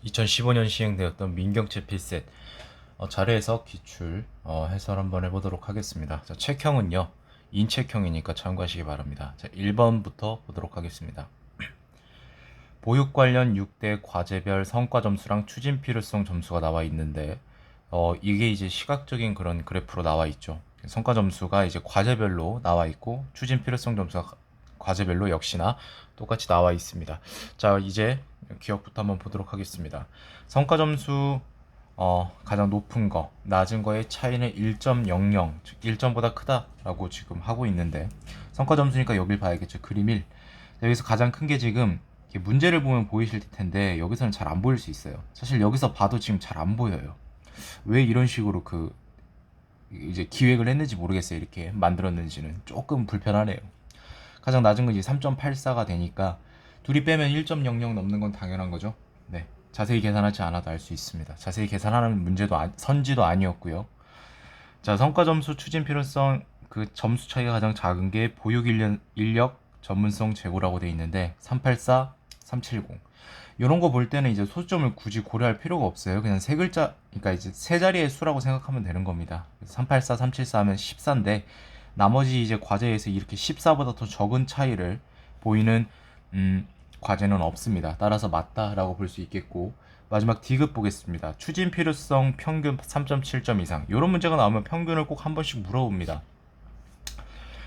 2015년 시행되었던 민경채 필셋 자료에서 기출 해설 한번 해보도록 하겠습니다. 자, 책형은요 인책형이니까 참고하시기 바랍니다. 자, 1번부터 보도록 하겠습니다. 보육 관련 6대 과제별 성과 점수랑 추진 필요성 점수가 나와 있는데 이게 이제 시각적인 그런 그래프로 나와 있죠. 성과 점수가 이제 과제별로 나와 있고 추진 필요성 점수가 과제별로 역시나 똑같이 나와 있습니다. 자, 이제 기억부터 한번 보도록 하겠습니다. 성과 점수 가장 높은 거, 낮은 거의 차이는 1.00, 즉 1점보다 크다라고 지금 하고 있는데 성과 점수니까 여길 봐야겠죠. 그림 1. 여기서 가장 큰 게 지금 문제를 보면 보이실 텐데 여기서는 잘 안 보일 수 있어요. 사실 여기서 봐도 지금 잘 안 보여요. 왜 이런 식으로 이제 기획을 했는지 모르겠어요. 이렇게 만들었는지는 조금 불편하네요. 가장 낮은 건 이제 3.84가 되니까 둘이 빼면 1.00 넘는 건 당연한 거죠. 네, 자세히 계산하지 않아도 알 수 있습니다. 자세히 계산하는 문제도 선지도 아니었고요. 자, 성과 점수 추진 필요성 그 점수 차이가 가장 작은 게 보육 인력 전문성 재고라고 돼 있는데 384, 370. 이런 거 볼 때는 이제 소수점을 굳이 고려할 필요가 없어요. 그냥 세 글자, 그러니까 이제 세 자리의 수라고 생각하면 되는 겁니다. 384, 374 하면 14인데 나머지 이제 과제에서 이렇게 14보다 더 적은 차이를 보이는 과제는 없습니다. 따라서 맞다라고 볼 수 있겠고, 마지막 D급 보겠습니다. 추진 필요성 평균 3.7점 이상. 이런 문제가 나오면 평균을 꼭 한 번씩 물어봅니다.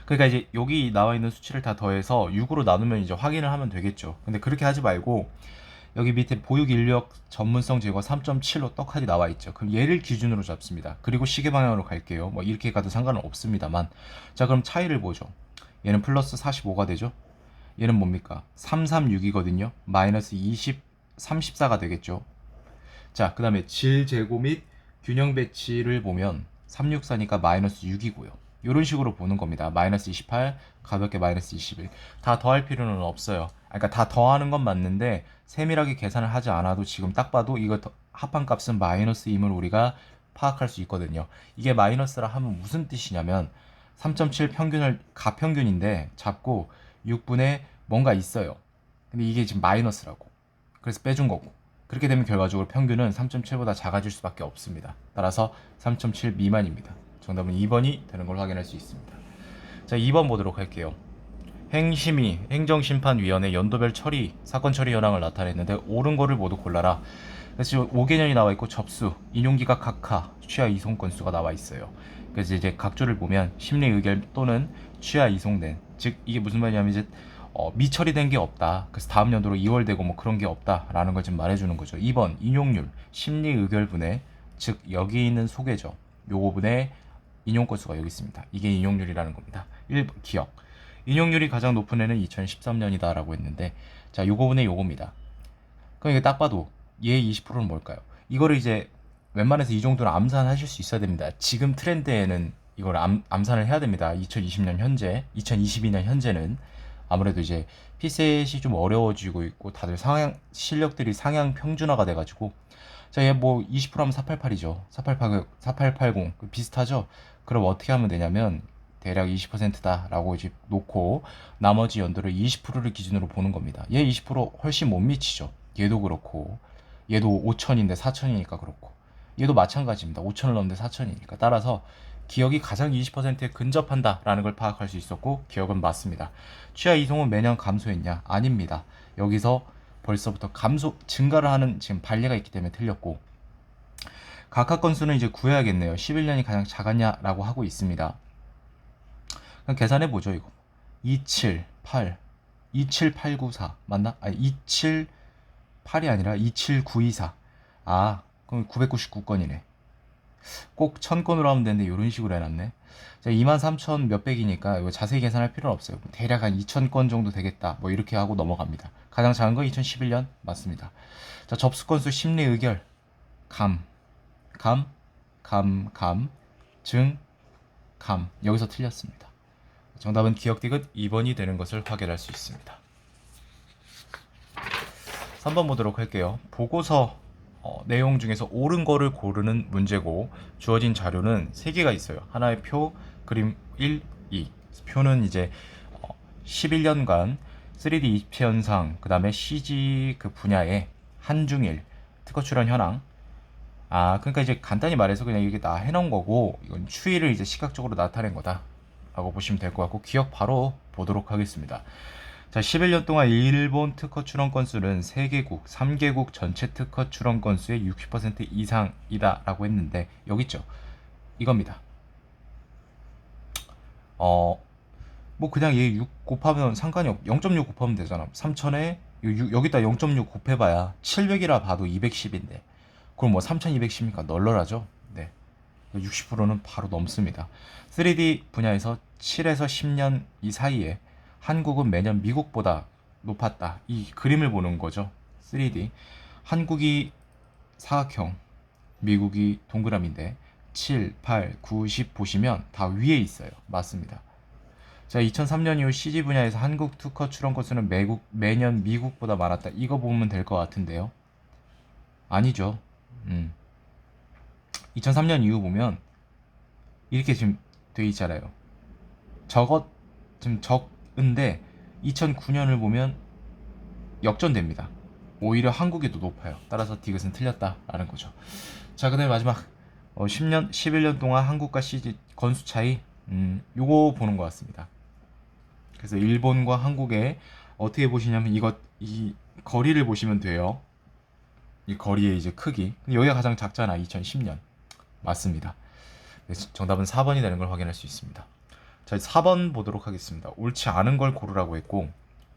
그러니까 이제 여기 나와 있는 수치를 다 더해서 6으로 나누면 이제 확인을 하면 되겠죠. 근데 그렇게 하지 말고 여기 밑에 보육 인력 전문성 제거 3.7로 떡하니 나와 있죠. 그럼 얘를 기준으로 잡습니다. 그리고 시계 방향으로 갈게요. 뭐 이렇게 가도 상관은 없습니다만. 자, 그럼 차이를 보죠. 얘는 플러스 45가 되죠. 얘는 뭡니까? 336이거든요. 마이너스 20, 34가 되겠죠. 자, 그 다음에 질 재고 및 균형 배치를 보면 364니까 마이너스 6이고요. 이런 식으로 보는 겁니다. 마이너스 28, 가볍게 마이너스 21. 다 더할 필요는 없어요. 그러니까 다 더하는 건 맞는데 세밀하게 계산을 하지 않아도 지금 딱 봐도 이거 합한 값은 마이너스임을 우리가 파악할 수 있거든요. 이게 마이너스라 하면 무슨 뜻이냐면 3.7 평균을 가평균인데 잡고 6분에 뭔가 있어요. 근데 이게 지금 마이너스라고. 그래서 빼준 거고. 그렇게 되면 결과적으로 평균은 3.7보다 작아질 수밖에 없습니다. 따라서 3.7 미만입니다. 정답은 2번이 되는 걸 확인할 수 있습니다. 자, 2번 보도록 할게요. 행심의 행정심판위원회 연도별 처리 사건 처리 현황을 나타냈는데 옳은 거를 모두 골라라. 그래서 지금 5개년이 나와 있고 접수 인용기각 각하 취하 이송 건수가 나와 있어요. 그래서 이제 각조를 보면 심리 의결 또는 취하 이송된, 즉 이게 무슨 말이냐면 이제 미처리된 게 없다. 그래서 다음 연도로 2월 되고 뭐 그런 게 없다라는 걸 좀 말해주는 거죠. 2번 인용률 심리 의결분의, 즉 여기 있는 소개죠. 요거분의 인용 건수가 여기 있습니다. 이게 인용률이라는 겁니다. 1번 기억. 인용률이 가장 높은 애는 2013년이다 라고 했는데, 자, 요거분의 요겁니다. 그럼 이게 딱 봐도 얘 20%는 뭘까요? 이거를 이제 웬만해서 이 정도는 암산하실 수 있어야 됩니다. 지금 트렌드에는 이걸 암산을 해야 됩니다. 2020년 현재, 2022년 현재는 아무래도 이제 피셋이 좀 어려워지고 있고 다들 실력들이 상향 평준화가 돼가지고, 자, 얘 뭐 20%하면 488이죠. 4880 비슷하죠. 그럼 어떻게 하면 되냐면 대략 20%다 라고 이제 놓고 나머지 연도를 20%를 기준으로 보는 겁니다. 얘 20% 훨씬 못 미치죠. 얘도 그렇고, 얘도 5천인데 4천이니까 그렇고, 얘도 마찬가지입니다. 5천을 넘는데 4천이니까. 따라서 기억이 가장 20%에 근접한다 라는 걸 파악할 수 있었고, 기억은 맞습니다. 취하 이송은 매년 감소했냐? 아닙니다. 여기서 벌써부터 증가를 하는 지금 반례가 있기 때문에 틀렸고, 각하 건수는 이제 구해야겠네요. 11년이 가장 작았냐라고 하고 있습니다. 그럼 계산해 보죠. 이거 278 27894 맞나? 아니 278이 아니라 27924. 아, 그럼 999건이네. 꼭 1000건으로 하면 되는데 이런 식으로 해놨네. 자, 23,000 몇백이니까 이거 자세히 계산할 필요는 없어요. 대략 한 2000건 정도 되겠다. 뭐 이렇게 하고 넘어갑니다. 가장 작은 건 2011년 맞습니다. 자, 접수 건수 심리 의결 감, 증, 감. 여기서 틀렸습니다. 정답은 기억 디귿 2번이 되는 것을 확인할 수 있습니다. 3번 보도록 할게요. 보고서 내용 중에서 옳은 거를 고르는 문제고, 주어진 자료는 3개가 있어요. 하나의 표, 그림 1, 2. 표는 이제 11년간 3D 입체 현상, 그 다음에 CG 그 분야의 한중일, 특허 출원 현황. 그러니까 이제 간단히 말해서 그냥 이게 다 해놓은 거고, 이건 추이를 이제 시각적으로 나타낸 거다 라고 보시면 될 것 같고, 기억 바로 보도록 하겠습니다. 자, 11년 동안 일본 특허 출원 건수는 3개국, 3개국 전체 특허 출원 건수의 60% 이상이다 라고 했는데, 여기 있죠. 이겁니다. 뭐 그냥 얘 6 곱하면 상관이 0.6 곱하면 되잖아. 3000에 여기다 0.6 곱해봐야 700이라 봐도 210인데, 그럼 뭐 3210이니까 널널하죠. 네, 60%는 바로 넘습니다. 3D 분야에서 7에서 10년 이 사이에 한국은 매년 미국보다 높았다. 이 그림을 보는 거죠. 3D. 한국이 사각형, 미국이 동그라미인데 7, 8, 9, 10 보시면 다 위에 있어요. 맞습니다. 자, 2003년 이후 CG 분야에서 한국 특허 출원 건수는 매년 미국보다 많았다. 이거 보면 될 것 같은데요. 아니죠. 2003년 이후 보면 이렇게 지금 돼 있잖아요. 지금 적은데 2009년을 보면 역전됩니다. 오히려 한국이 더 높아요. 따라서 디귿은 틀렸다라는 거죠. 자, 그다음에 마지막 11년 동안 한국과 CG 건수 차이, 요거 보는 것 같습니다. 그래서 일본과 한국의 어떻게 보시냐면 이 거리를 보시면 돼요. 이 거리의 이제 크기. 여기가 가장 작잖아. 2010년. 맞습니다. 정답은 4번이 되는 걸 확인할 수 있습니다. 자, 4번 보도록 하겠습니다. 옳지 않은 걸 고르라고 했고,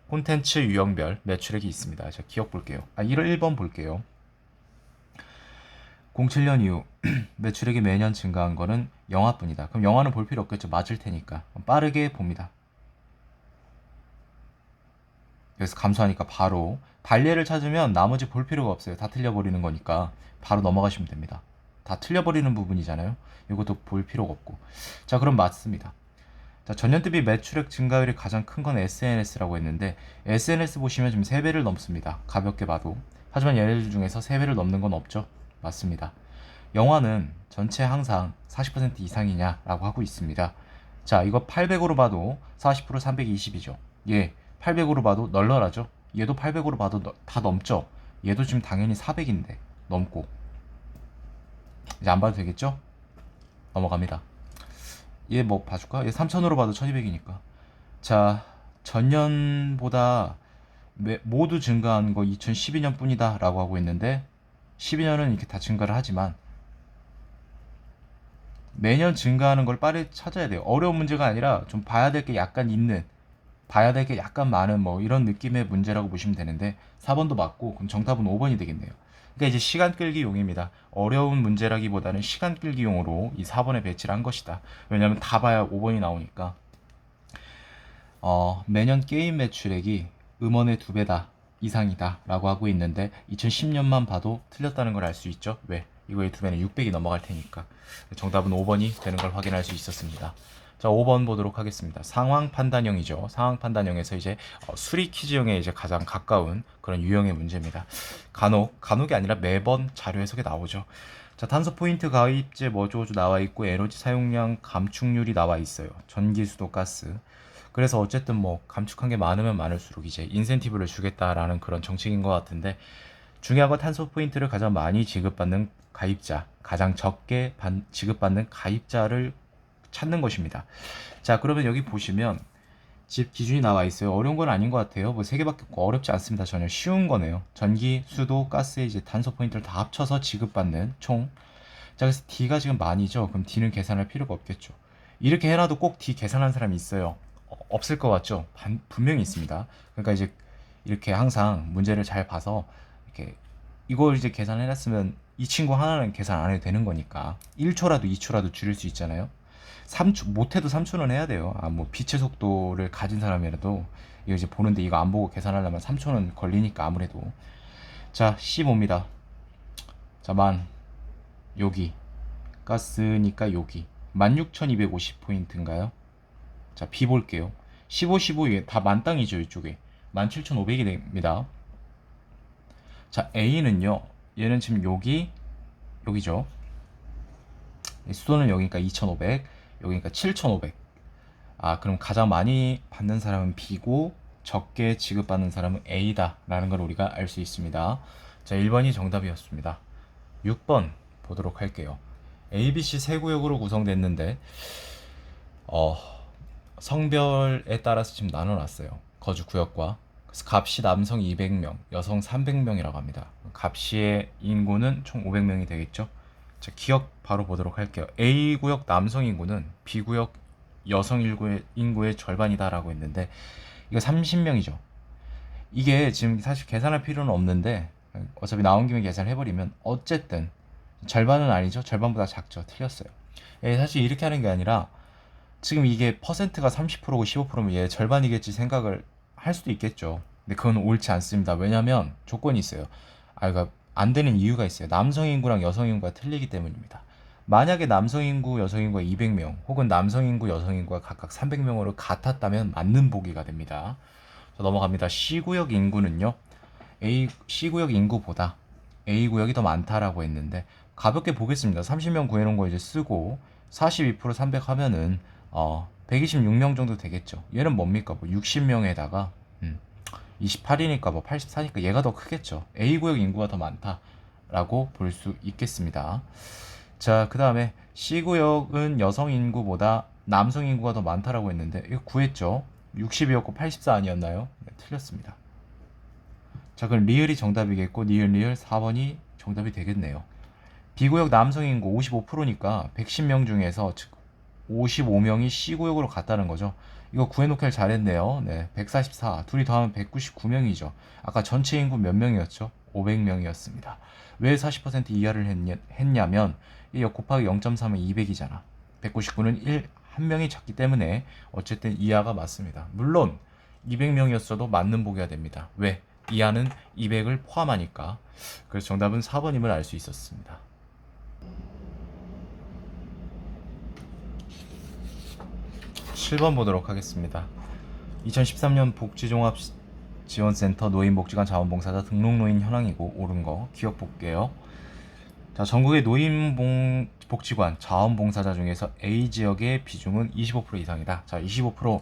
콘텐츠 유형별 매출액이 있습니다. 자, 기억 볼게요. 1번 볼게요. 07년 이후 매출액이 매년 증가한 거는 영화뿐이다. 그럼 영화는 볼 필요 없겠죠. 맞을 테니까. 빠르게 봅니다. 그래서 감소하니까 바로 발례를 찾으면 나머지 볼 필요가 없어요. 다 틀려버리는 거니까 바로 넘어가시면 됩니다. 다 틀려버리는 부분이잖아요. 이것도 볼 필요가 없고. 자, 그럼 맞습니다. 자, 전년 대비 매출액 증가율이 가장 큰 건 SNS라고 했는데, SNS 보시면 지금 3배를 넘습니다. 가볍게 봐도. 하지만 얘네들 중에서 3배를 넘는 건 없죠. 맞습니다. 영화는 전체 항상 40% 이상이냐라고 하고 있습니다. 자, 이거 800으로 봐도 40% 320이죠. 예, 800으로 봐도 널널하죠. 얘도 800으로 봐도 다 넘죠. 얘도 지금 당연히 400인데 넘고. 이제 안 봐도 되겠죠? 넘어갑니다. 얘 뭐 봐줄까? 얘 3000으로 봐도 1200이니까. 자, 전년보다 모두 증가한 거 2012년 뿐이다 라고 하고 있는데, 12년은 이렇게 다 증가를 하지만 매년 증가하는 걸 빨리 찾아야 돼요. 어려운 문제가 아니라 좀 봐야 될 게 약간 많은 뭐 이런 느낌의 문제라고 보시면 되는데, 4번도 맞고, 그럼 정답은 5번이 되겠네요. 그러니까 이제 시간 끌기용입니다. 어려운 문제라기보다는 시간 끌기용으로 이 4번에 배치를 한 것이다. 왜냐면 다 봐야 5번이 나오니까. 매년 게임 매출액이 음원의 2배다 이상이다 라고 하고 있는데, 2010년만 봐도 틀렸다는 걸 알 수 있죠. 왜? 이거의 2배는 600이 넘어갈 테니까. 정답은 5번이 되는 걸 확인할 수 있었습니다. 자, 5번 보도록 하겠습니다. 상황 판단형이죠. 상황 판단형에서 이제 수리 퀴즈형에 이제 가장 가까운 그런 유형의 문제입니다. 간혹이 아니라 매번 자료 해석에 나오죠. 자, 탄소 포인트 가입제 뭐저저 나와 있고, 에너지 사용량 감축률이 나와 있어요. 전기, 수도, 가스. 그래서 어쨌든 뭐 감축한 게 많으면 많을수록 이제 인센티브를 주겠다라는 그런 정책인 것 같은데, 중요한 건 탄소 포인트를 가장 많이 지급받는 가입자, 가장 적게 지급받는 가입자를 찾는 것입니다. 자, 그러면 여기 보시면 집 기준이 나와 있어요. 어려운 건 아닌 것 같아요. 뭐 3개밖에 없고 어렵지 않습니다. 전혀 쉬운 거네요. 전기, 수도, 가스의 이제 탄소 포인트를 다 합쳐서 지급받는 총. 자, 그래서 D가 지금 만이죠. 그럼 D는 계산할 필요가 없겠죠. 이렇게 해놔도 꼭 D 계산한 사람이 있어요. 없을 것 같죠? 분명히 있습니다. 그러니까 이제 이렇게 항상 문제를 잘 봐서 이렇게 이걸 이제 계산해놨으면 이 친구 하나는 계산 안 해도 되는 거니까 1초라도 2초라도 줄일 수 있잖아요. 3초, 못해도 3초는 해야 돼요. 뭐 빛의 속도를 가진 사람이라도 이거 이제 보는데 이거 안 보고 계산하려면 3초는 걸리니까 아무래도. 자, 15입니다. 자, 여기 가스니까 여기 16,250포인트인가요? 자, B 볼게요. 15, 15 다 만땅이죠. 이쪽에 17,500이 됩니다. 자, A는요, 얘는 지금 여기죠. 수도는 여기니까 2,500, 여기니까 7,500. 그럼 가장 많이 받는 사람은 B고 적게 지급받는 사람은 A다 라는 걸 우리가 알 수 있습니다. 자, 1번이 정답이었습니다. 6번 보도록 할게요. ABC 세 구역으로 구성됐는데 어, 성별에 따라서 지금 나눠놨어요. 거주 구역과. 그래서 갑시 남성 200명, 여성 300명이라고 합니다. 갑시의 인구는 총 500명이 되겠죠. 자, 기억 바로 보도록 할게요. A 구역 남성 인구는 B 구역 여성 인구의 절반이다라고 했는데 이거 30명이죠. 이게 지금 사실 계산할 필요는 없는데 어차피 나온 김에 계산해버리면 어쨌든 절반은 아니죠. 절반보다 작죠. 틀렸어요. 사실 이렇게 하는 게 아니라 지금 이게 퍼센트가 30%고 15%면 얘 절반이겠지 생각을 할 수도 있겠죠. 근데 그건 옳지 않습니다. 왜냐면 조건이 있어요. 그러니까 안 되는 이유가 있어요. 남성 인구랑 여성 인구가 틀리기 때문입니다. 만약에 남성 인구, 여성 인구가 200명 혹은 남성 인구, 여성 인구가 각각 300명으로 같았다면 맞는 보기가 됩니다. 자, 넘어갑니다. C구역 인구는요. C구역 인구보다 A구역이 더 많다라고 했는데 가볍게 보겠습니다. 30명 구해놓은 거 이제 쓰고 42% 300 하면은 126명 정도 되겠죠. 얘는 뭡니까? 뭐 60명에다가 28이니까 뭐 84니까 얘가 더 크겠죠. A구역 인구가 더 많다라고 볼 수 있겠습니다. 자, 그 다음에 C구역은 여성 인구보다 남성 인구가 더 많다라고 했는데 이거 구했죠. 60이었고 84 아니었나요? 네, 틀렸습니다. 자, 그럼 리을이 정답이겠고 니을 4번이 정답이 되겠네요. B구역 남성 인구 55%니까 110명 중에서 즉 55명이 C구역으로 갔다는 거죠. 이거 구해놓길 잘했네요. 네, 144 둘이 더하면 199명이죠. 아까 전체 인구 몇 명이었죠? 500명이었습니다. 왜 40% 이하를 했냐면 이 곱하기 0.3은 200이잖아. 199는 한 명이 작기 때문에 어쨌든 이하가 맞습니다. 물론 200명이었어도 맞는 보기가 됩니다. 왜? 이하는 200을 포함하니까. 그래서 정답은 4번임을 알 수 있었습니다. 7번 보도록 하겠습니다. 2013년 복지종합지원센터 노인복지관 자원봉사자 등록노인 현황이고 옳은 거 기억 볼게요. 자, 전국의 노인복지관 자원봉사자 중에서 A 지역의 비중은 25% 이상이다. 자, 25%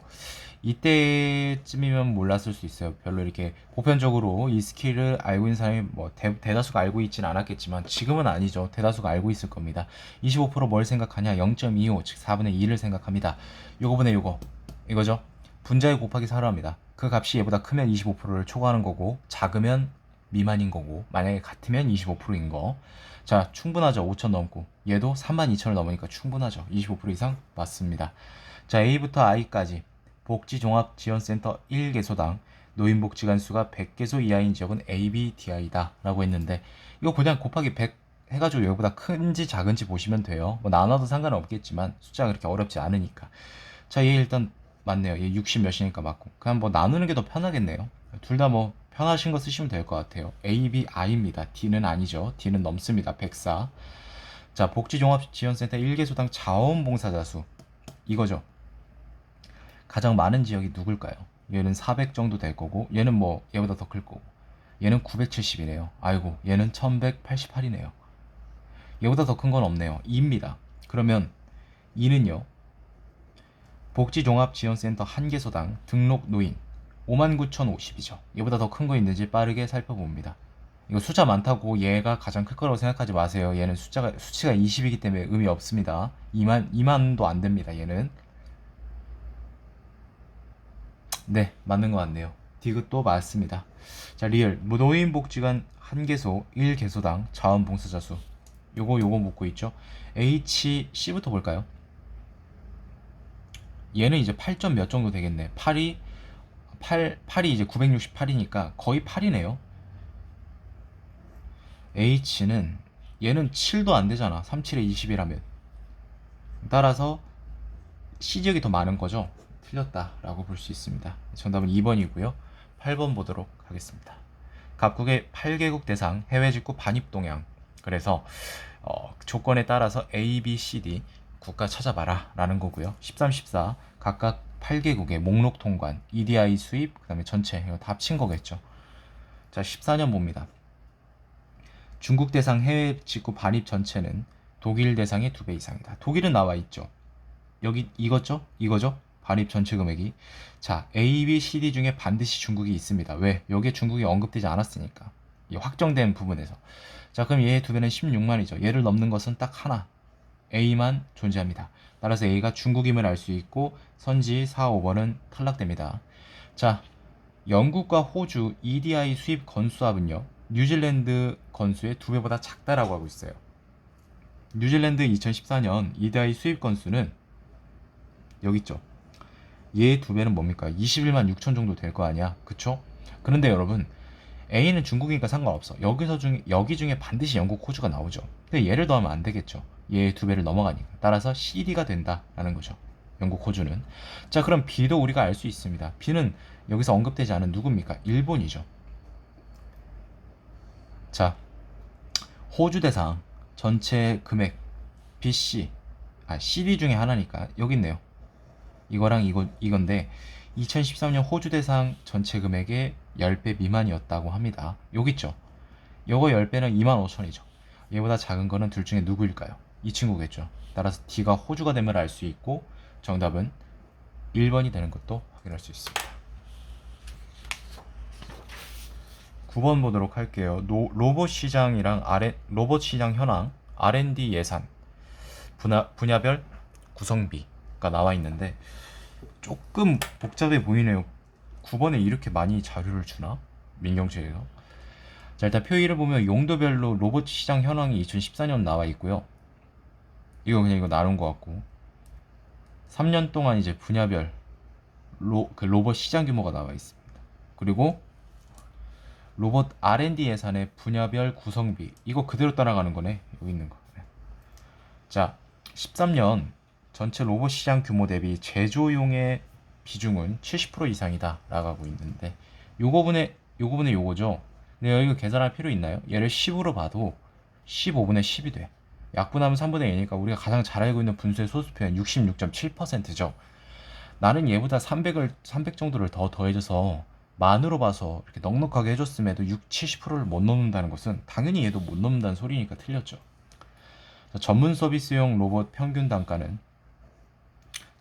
이때쯤이면 몰랐을 수 있어요. 별로 이렇게 보편적으로 이 스킬을 알고 있는 사람이 뭐 대다수가 알고 있지는 않았겠지만 지금은 아니죠. 대다수가 알고 있을 겁니다. 25%뭘 생각하냐? 0.25, 즉 4분의 2를 생각합니다. 요거분의 요거 이거죠. 분자에 곱하기 4로 합니다. 그 값이 얘보다 크면 25%를 초과하는 거고 작으면 미만인 거고 만약에 같으면 25%인 거. 자, 충분하죠. 5천 넘고 얘도 32,000을 넘으니까 충분하죠. 25% 이상 맞습니다. 자, A부터 I까지 복지종합지원센터 1개소당 노인복지관 수가 100개소 이하인 지역은 ABDI다 라고 했는데 이거 그냥 곱하기 100 해가지고 여기보다 큰지 작은지 보시면 돼요. 뭐 나눠도 상관은 없겠지만 숫자가 그렇게 어렵지 않으니까. 자, 얘 일단 맞네요. 얘 60 몇이니까 맞고 그냥 뭐 나누는 게 더 편하겠네요. 둘 다 뭐 편하신 거 쓰시면 될 것 같아요. ABI입니다. D는 아니죠. D는 넘습니다. 104. 자, 복지종합지원센터 1개소당 자원봉사자 수 이거죠. 가장 많은 지역이 누굴까요? 얘는 400 정도 될 거고 얘는 뭐 얘보다 더 클 거고 얘는 970이네요. 아이고, 얘는 1188이네요. 얘보다 더 큰 건 없네요. 2입니다. 그러면 2는요. 복지종합지원센터 한 개소당 등록 노인 59,050이죠. 얘보다 더 큰 거 있는지 빠르게 살펴봅니다. 이거 숫자 많다고 얘가 가장 클 거라고 생각하지 마세요. 얘는 수치가 20이기 때문에 의미 없습니다. 2만도 안 됩니다. 얘는. 네, 맞는 것 같네요. 디귿도 맞습니다. 자, 리얼 노인복지관 한 개소 1개소당 자원봉사자 수 요거 묻고 있죠. HC부터 볼까요? 얘는 이제 8점 몇 정도 되겠네. 8이 이제 968이니까 거의 8이네요. H는 얘는 7도 안 되잖아. 37에 20이라면. 따라서 C지역이 더 많은 거죠. 틀렸다라고 볼 수 있습니다. 정답은 2번이고요. 8번 보도록 하겠습니다. 각국의 8개국 대상 해외 직구 반입 동향. 그래서 조건에 따라서 A, B, C, D 국가 찾아봐라 라는 거고요. 13, 14 각각 8개국의 목록 통관, EDI 수입, 그 다음에 전체 이거 다 합친 거겠죠. 자, 14년 봅니다. 중국 대상 해외 직구 반입 전체는 독일 대상의 2배 이상이다. 독일은 나와 있죠. 여기 이거죠? 반입 전체 금액이. 자, A, B, C, D 중에 반드시 중국이 있습니다. 왜? 여기에 중국이 언급되지 않았으니까. 이 확정된 부분에서. 자, 그럼 얘의 2배는 16만이죠. 얘를 넘는 것은 딱 하나, A만 존재합니다. 따라서 A가 중국임을 알 수 있고 선지 4, 5번은 탈락됩니다. 자, 영국과 호주 EDI 수입 건수합은요, 뉴질랜드 건수의 2배보다 작다라고 하고 있어요. 뉴질랜드 2014년 EDI 수입 건수는 여기 있죠. 얘의 2배는 뭡니까? 21만 6천 정도 될 거 아니야. 그쵸? 그런데 여러분, A는 중국이니까 상관없어. 여기 중에 반드시 영국, 호주가 나오죠. 근데 얘를 더하면 안 되겠죠. 얘의 2배를 넘어가니까. 따라서 CD가 된다라는 거죠. 영국, 호주는. 자, 그럼 B도 우리가 알 수 있습니다. B는 여기서 언급되지 않은 누굽니까? 일본이죠. 자, 호주 대상 전체 금액 BC, CD 중에 하나니까 여기 있네요. 이거랑 이건데 2013년 호주 대상 전체 금액의 10배 미만이었다고 합니다. 여기 있죠. 요거 10배는 25,000이죠. 얘보다 작은 거는 둘 중에 누구일까요? 이 친구겠죠. 따라서 D가 호주가 됨을 알 수 있고 정답은 1번이 되는 것도 확인할 수 있습니다. 9번 보도록 할게요. 로봇 시장 현황, R&D 예산, 분야별 구성비가 나와 있는데 조금 복잡해 보이네요. 9번에 이렇게 많이 자료를 주나? 민경채에서. 자, 일단 표의를 보면 용도별로 로봇 시장 현황이 2014년 나와 있고요. 이거 나눈 것 같고 3년 동안 이제 분야별 로봇 시장 규모가 나와 있습니다. 그리고 로봇 R&D 예산의 분야별 구성비, 이거 그대로 따라가는 거네. 여기 있는 거. 자, 13년 전체 로봇 시장 규모 대비 제조용의 비중은 70% 이상이다 라고 하고 있는데 요거분의 요거죠. 근데 여기 계산할 필요 있나요? 얘를 10으로 봐도 15분의 10이 돼. 약분하면 3분의 1이니까 우리가 가장 잘 알고 있는 분수의 소수표는 66.7%죠. 나는 얘보다 300 정도를 더 더해줘서 만으로 봐서 이렇게 넉넉하게 해줬음에도 70%를 못 넘는다는 것은 당연히 얘도 못 넘는다는 소리니까 틀렸죠. 전문 서비스용 로봇 평균 단가는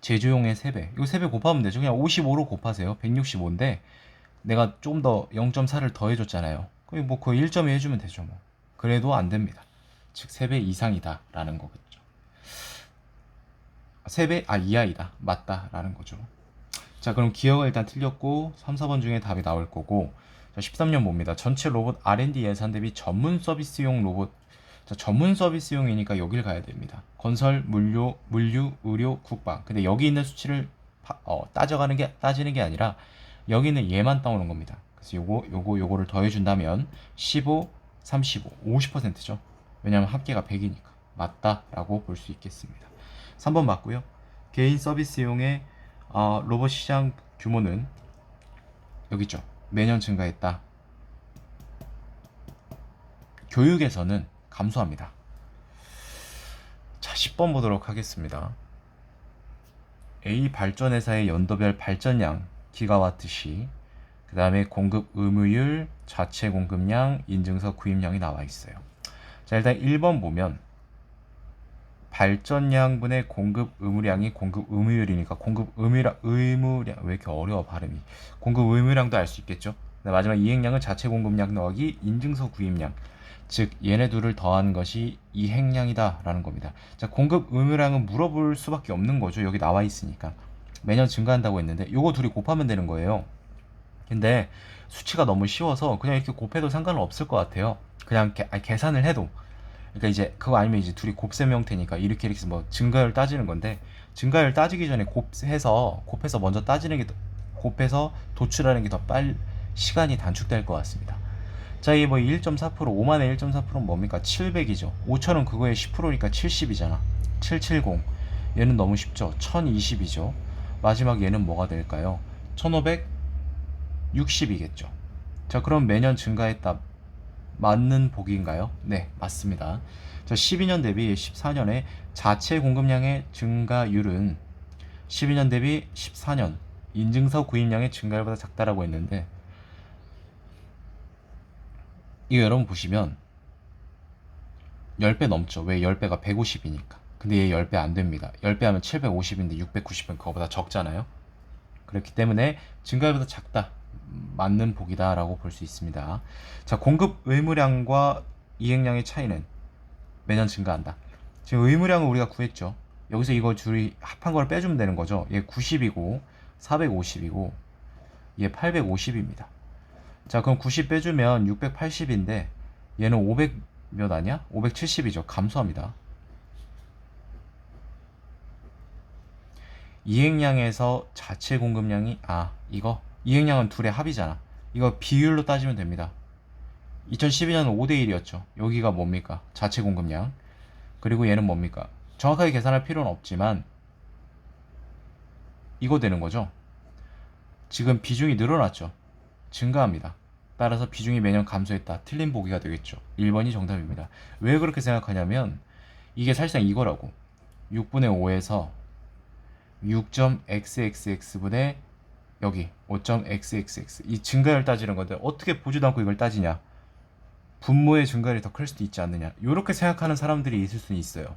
제조용의 3배. 이거 3배 곱하면 되죠. 그냥 55로 곱하세요. 165인데 내가 좀 더 0.4를 더해줬잖아요. 그럼 뭐 거의 1.2 해주면 되죠. 뭐. 그래도 안 됩니다. 즉 3배 이상이다 라는 거겠죠. 3배 이하이다. 맞다 라는 거죠. 자, 그럼 기어가 일단 틀렸고 3, 4번 중에 답이 나올 거고. 자, 13년 봅니다. 전체 로봇 R&D 예산 대비 전문 서비스용 로봇. 자, 전문 서비스용이니까 여길 가야 됩니다. 건설, 물류, 의료, 국방. 근데 여기 있는 수치를 따지는 게 아니라 여기 있는 얘만 따오는 겁니다. 그래서 요거를 더해준다면 15, 35, 50%죠. 왜냐하면 합계가 100이니까 맞다라고 볼 수 있겠습니다. 3번 맞고요. 개인 서비스용의 로봇 시장 규모는 여기 있죠. 매년 증가했다. 교육에서는 감소합니다. 자, 10번 보도록 하겠습니다. A 발전회사의 연도별 발전량 기가와트시, 그 다음에 공급 의무율, 자체 공급량, 인증서 구입량이 나와 있어요. 자, 일단 1번 보면 발전량분의 공급 의무량이 공급 의무율이니까 공급 의무량 왜 이렇게 어려워 발음이. 공급 의무량도 알 수 있겠죠. 마지막 이행량은 자체 공급량 더하기 인증서 구입량, 즉 얘네 둘을 더한 것이 이행량이다 라는 겁니다. 자, 공급 의무량은 물어볼 수밖에 없는 거죠. 여기 나와 있으니까 매년 증가한다고 했는데 요거 둘이 곱하면 되는 거예요. 근데 수치가 너무 쉬워서 그냥 이렇게 곱해도 상관은 없을 것 같아요. 그냥 계산을 해도. 그러니까 이제 그거 아니면 이제 둘이 곱셈 형태니까 이렇게 해서 뭐 증가율 따지는 건데, 증가율 따지기 전에 곱해서 먼저 따지는 게 곱해서 도출하는 게 더 빨리 시간이 단축될 것 같습니다. 자, 이 뭐 1.4%, 5만의 1.4%는 뭡니까? 700이죠. 5천은 그거의 10%니까 70이잖아. 770. 얘는 너무 쉽죠. 1020이죠. 마지막 얘는 뭐가 될까요? 1560이겠죠. 자, 그럼 매년 증가했다. 맞는 보기인가요? 네, 맞습니다. 자, 12년 대비 14년에 자체 공급량의 증가율은 12년 대비 14년 인증서 구입량의 증가율보다 작다라고 했는데, 이거 여러분 보시면 10배 넘죠. 왜? 10배가 150이니까. 근데 얘 10배 안 됩니다. 10배 하면 750인데 690은 그거보다 적잖아요. 그렇기 때문에 증가율보다 작다. 맞는 보기다라고 볼 수 있습니다. 자, 공급 의무량과 이행량의 차이는 매년 증가한다. 지금 의무량을 우리가 구했죠. 여기서 이거 둘이 합한 걸 빼주면 되는 거죠. 얘 90이고 450이고 얘 850입니다. 자, 그럼 90 빼주면 680인데 얘는 500 몇 아니야? 570이죠. 감소합니다. 이행량에서 자체 공급량이 이거 이행량은 둘의 합이잖아. 이거 비율로 따지면 됩니다. 2012년은 5대1이었죠. 여기가 뭡니까? 자체 공급량. 그리고 얘는 뭡니까? 정확하게 계산할 필요는 없지만 이거 되는 거죠. 지금 비중이 늘어났죠. 증가합니다. 따라서 비중이 매년 감소했다. 틀린 보기가 되겠죠. 1번이 정답입니다. 왜 그렇게 생각하냐면 이게 사실상 이거라고. 6분의 5에서 6.xxx분의 여기 5.xxx 이 증가율 따지는 건데 어떻게 보지도 않고 이걸 따지냐. 분모의 증가율이 더 클 수도 있지 않느냐. 이렇게 생각하는 사람들이 있을 수는 있어요.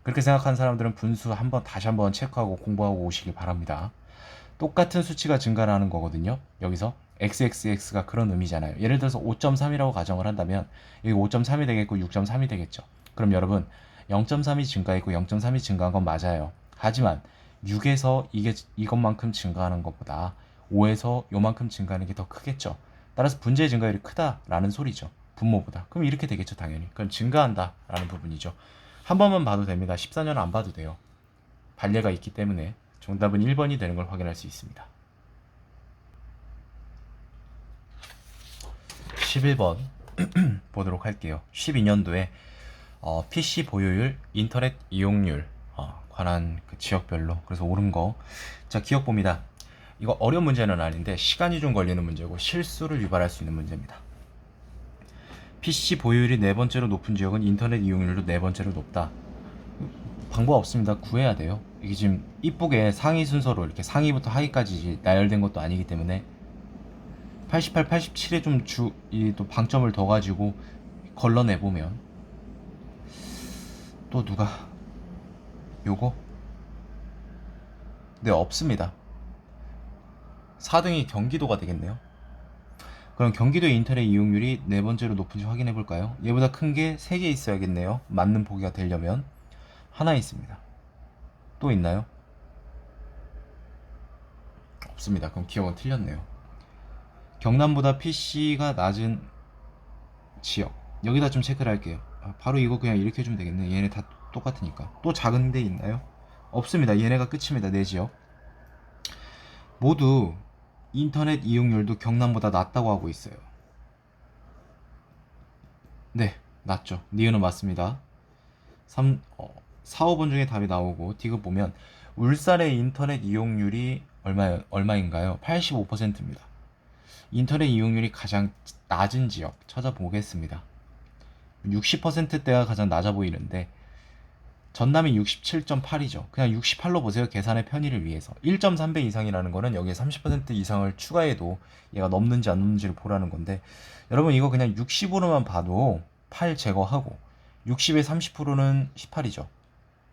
그렇게 생각하는 사람들은 분수 다시 한번 체크하고 공부하고 오시길 바랍니다. 똑같은 수치가 증가하는 거거든요. 여기서 xxx가 그런 의미잖아요. 예를 들어서 5.3이라고 가정을 한다면 여기 5.3이 되겠고 6.3이 되겠죠. 그럼 여러분 0.3이 증가했고 0.3이 증가한 건 맞아요. 하지만 6에서 이것만큼 증가하는 것보다 5에서 요만큼 증가하는 게 더 크겠죠. 따라서 분자의 증가율이 크다라는 소리죠. 분모보다. 그럼 이렇게 되겠죠, 당연히. 그럼 증가한다라는 부분이죠. 한 번만 봐도 됩니다. 14년은 안 봐도 돼요. 반례가 있기 때문에 정답은 1번이 되는 걸 확인할 수 있습니다. 11번 보도록 할게요. 12년도에 PC 보유율, 인터넷 이용률 관한 그 지역별로 그래서 옳은 거. 자, 기억 봅니다. 이거 어려운 문제는 아닌데 시간이 좀 걸리는 문제고 실수를 유발할 수 있는 문제입니다. PC 보유율이 네 번째로 높은 지역은 인터넷 이용률도 네 번째로 높다. 방법 없습니다. 구해야 돼요. 이게 지금 이쁘게 상위 순서로 이렇게 상위부터 하위까지 나열된 것도 아니기 때문에 88, 87에 좀 또 방점을 더 가지고 걸러내보면 또 누가 요거? 네, 없습니다. 4등이 경기도가 되겠네요. 그럼 경기도의 인터넷 이용률이 네 번째로 높은지 확인해 볼까요? 얘보다 큰 게 3개 있어야겠네요. 맞는 보기가 되려면. 하나 있습니다. 또 있나요? 없습니다. 그럼 기억은 틀렸네요. 경남보다 PC가 낮은 지역. 여기다 좀 체크를 할게요. 바로 이거 그냥 이렇게 해주면 되겠네. 얘네 다 똑같으니까. 또 작은 데 있나요? 없습니다. 얘네가 끝입니다. 네 지역. 모두 인터넷 이용률도 경남보다 낮다고 하고 있어요. 네, 낮죠. 니은은 맞습니다. 4, 5번 중에 답이 나오고 디귿 보면 울산의 인터넷 이용률이 얼마인가요? 85%입니다. 인터넷 이용률이 가장 낮은 지역 찾아보겠습니다. 60%대가 가장 낮아 보이는데 전남이 67.8이죠. 그냥 68로 보세요. 계산의 편의를 위해서. 1.3배 이상이라는 거는 여기에 30% 이상을 추가해도 얘가 넘는지 안 넘는지를 보라는 건데 여러분 이거 그냥 60으로만 봐도 8 제거하고 60에 30%는 18이죠.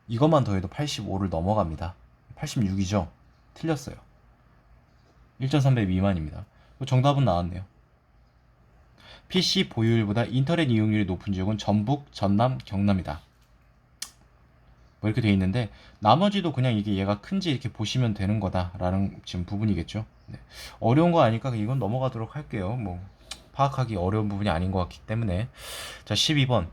이것만 더해도 85를 넘어갑니다. 86이죠. 틀렸어요. 1.3배 미만입니다. 정답은 나왔네요. PC 보유율보다 인터넷 이용률이 높은 지역은 전북, 전남, 경남이다. 뭐 이렇게 돼 있는데 나머지도 그냥 이게 얘가 큰지 이렇게 보시면 되는 거다라는 지금 부분이겠죠. 네. 어려운 거 아니까 이건 넘어가도록 할게요. 뭐 파악하기 어려운 부분이 아닌 것 같기 때문에. 자, 12번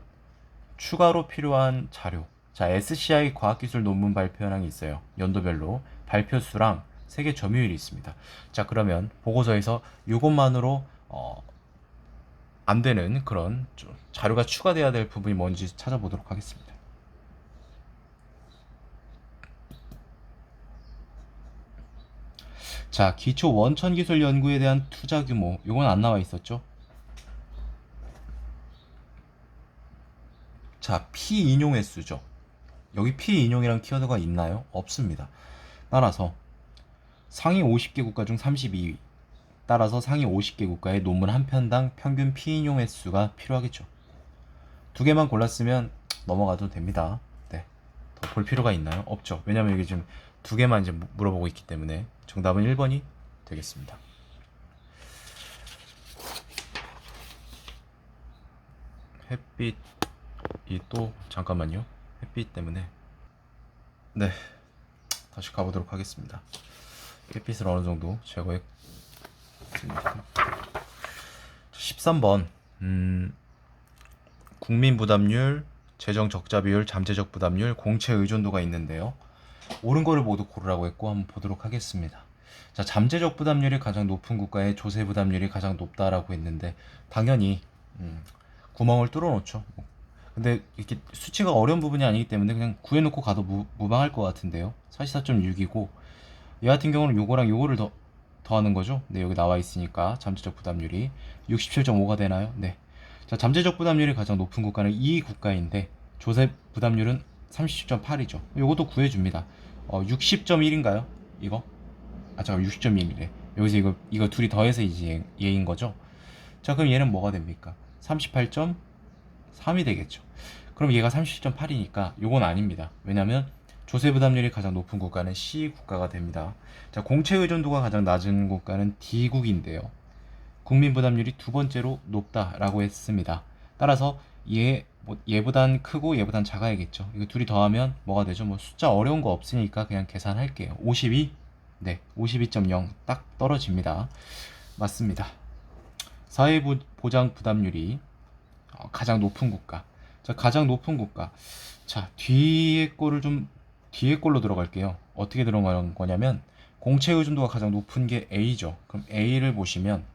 추가로 필요한 자료. 자, SCI 과학기술 논문 발표 현황이 있어요. 연도별로 발표 수랑 세계 점유율이 있습니다. 자, 그러면 보고서에서 이것만으로 안 되는 그런 좀 자료가 추가돼야 될 부분이 뭔지 찾아보도록 하겠습니다. 자, 기초 원천 기술 연구에 대한 투자 규모, 이건 안 나와 있었죠? 자, 피인용 횟수죠. 여기 피인용이란 키워드가 있나요? 없습니다. 따라서 상위 50개 국가 중 32위. 따라서 상위 50개 국가의 논문 한 편당 평균 피인용 횟수가 필요하겠죠. 두 개만 골랐으면 넘어가도 됩니다. 네. 더 볼 필요가 있나요? 없죠. 왜냐면 여기 지금 두 개만 이제 물어보고 있기 때문에 정답은 1번이 되겠습니다. 햇빛이 또 잠깐만요. 햇빛 때문에. 네, 다시 가보도록 하겠습니다. 햇빛을 어느 정도 제거했습니다. 13번 국민 부담률, 재정 적자 비율, 잠재적 부담률, 공채 의존도가 있는데요. 옳은 거를 모두 고르라고 했고 한번 보도록 하겠습니다. 자, 잠재적 부담률이 가장 높은 국가의 조세 부담률이 가장 높다라고 했는데 당연히 구멍을 뚫어 놓죠. 근데 이렇게 수치가 어려운 부분이 아니기 때문에 그냥 구해놓고 가도 무방할 것 같은데요. 44.6이고 얘 같은 경우는 요거랑 요거를 더하는 거죠. 네, 여기 나와 있으니까 잠재적 부담률이 67.5가 되나요? 네. 자, 잠재적 부담률이 가장 높은 국가는 이 국가인데 조세 부담률은 37.8이죠. 요것도 구해줍니다. 60.1인가요? 이거? 아, 잠깐 60.1이래. 여기서 이거 둘이 더해서 이제 얘인 거죠. 자, 그럼 얘는 뭐가 됩니까? 38.3이 되겠죠. 그럼 얘가 37.8이니까 요건 아닙니다. 왜냐면 조세 부담률이 가장 높은 국가는 C 국가가 됩니다. 자, 공채 의존도가 가장 낮은 국가는 D국인데요. 국민 부담률이 두 번째로 높다라고 했습니다. 따라서 얘보단 크고 얘보단 작아야겠죠. 이거 둘이 더하면 뭐가 되죠? 뭐 숫자 어려운 거 없으니까 그냥 계산할게요. 52? 네, 52.0 딱 떨어집니다. 맞습니다. 사회보장 부담률이 가장 높은 국가. 자, 가장 높은 국가. 자, 뒤에 걸로 들어갈게요. 어떻게 들어가는 거냐면 공채 의존도가 가장 높은 게 A죠. 그럼 A를 보시면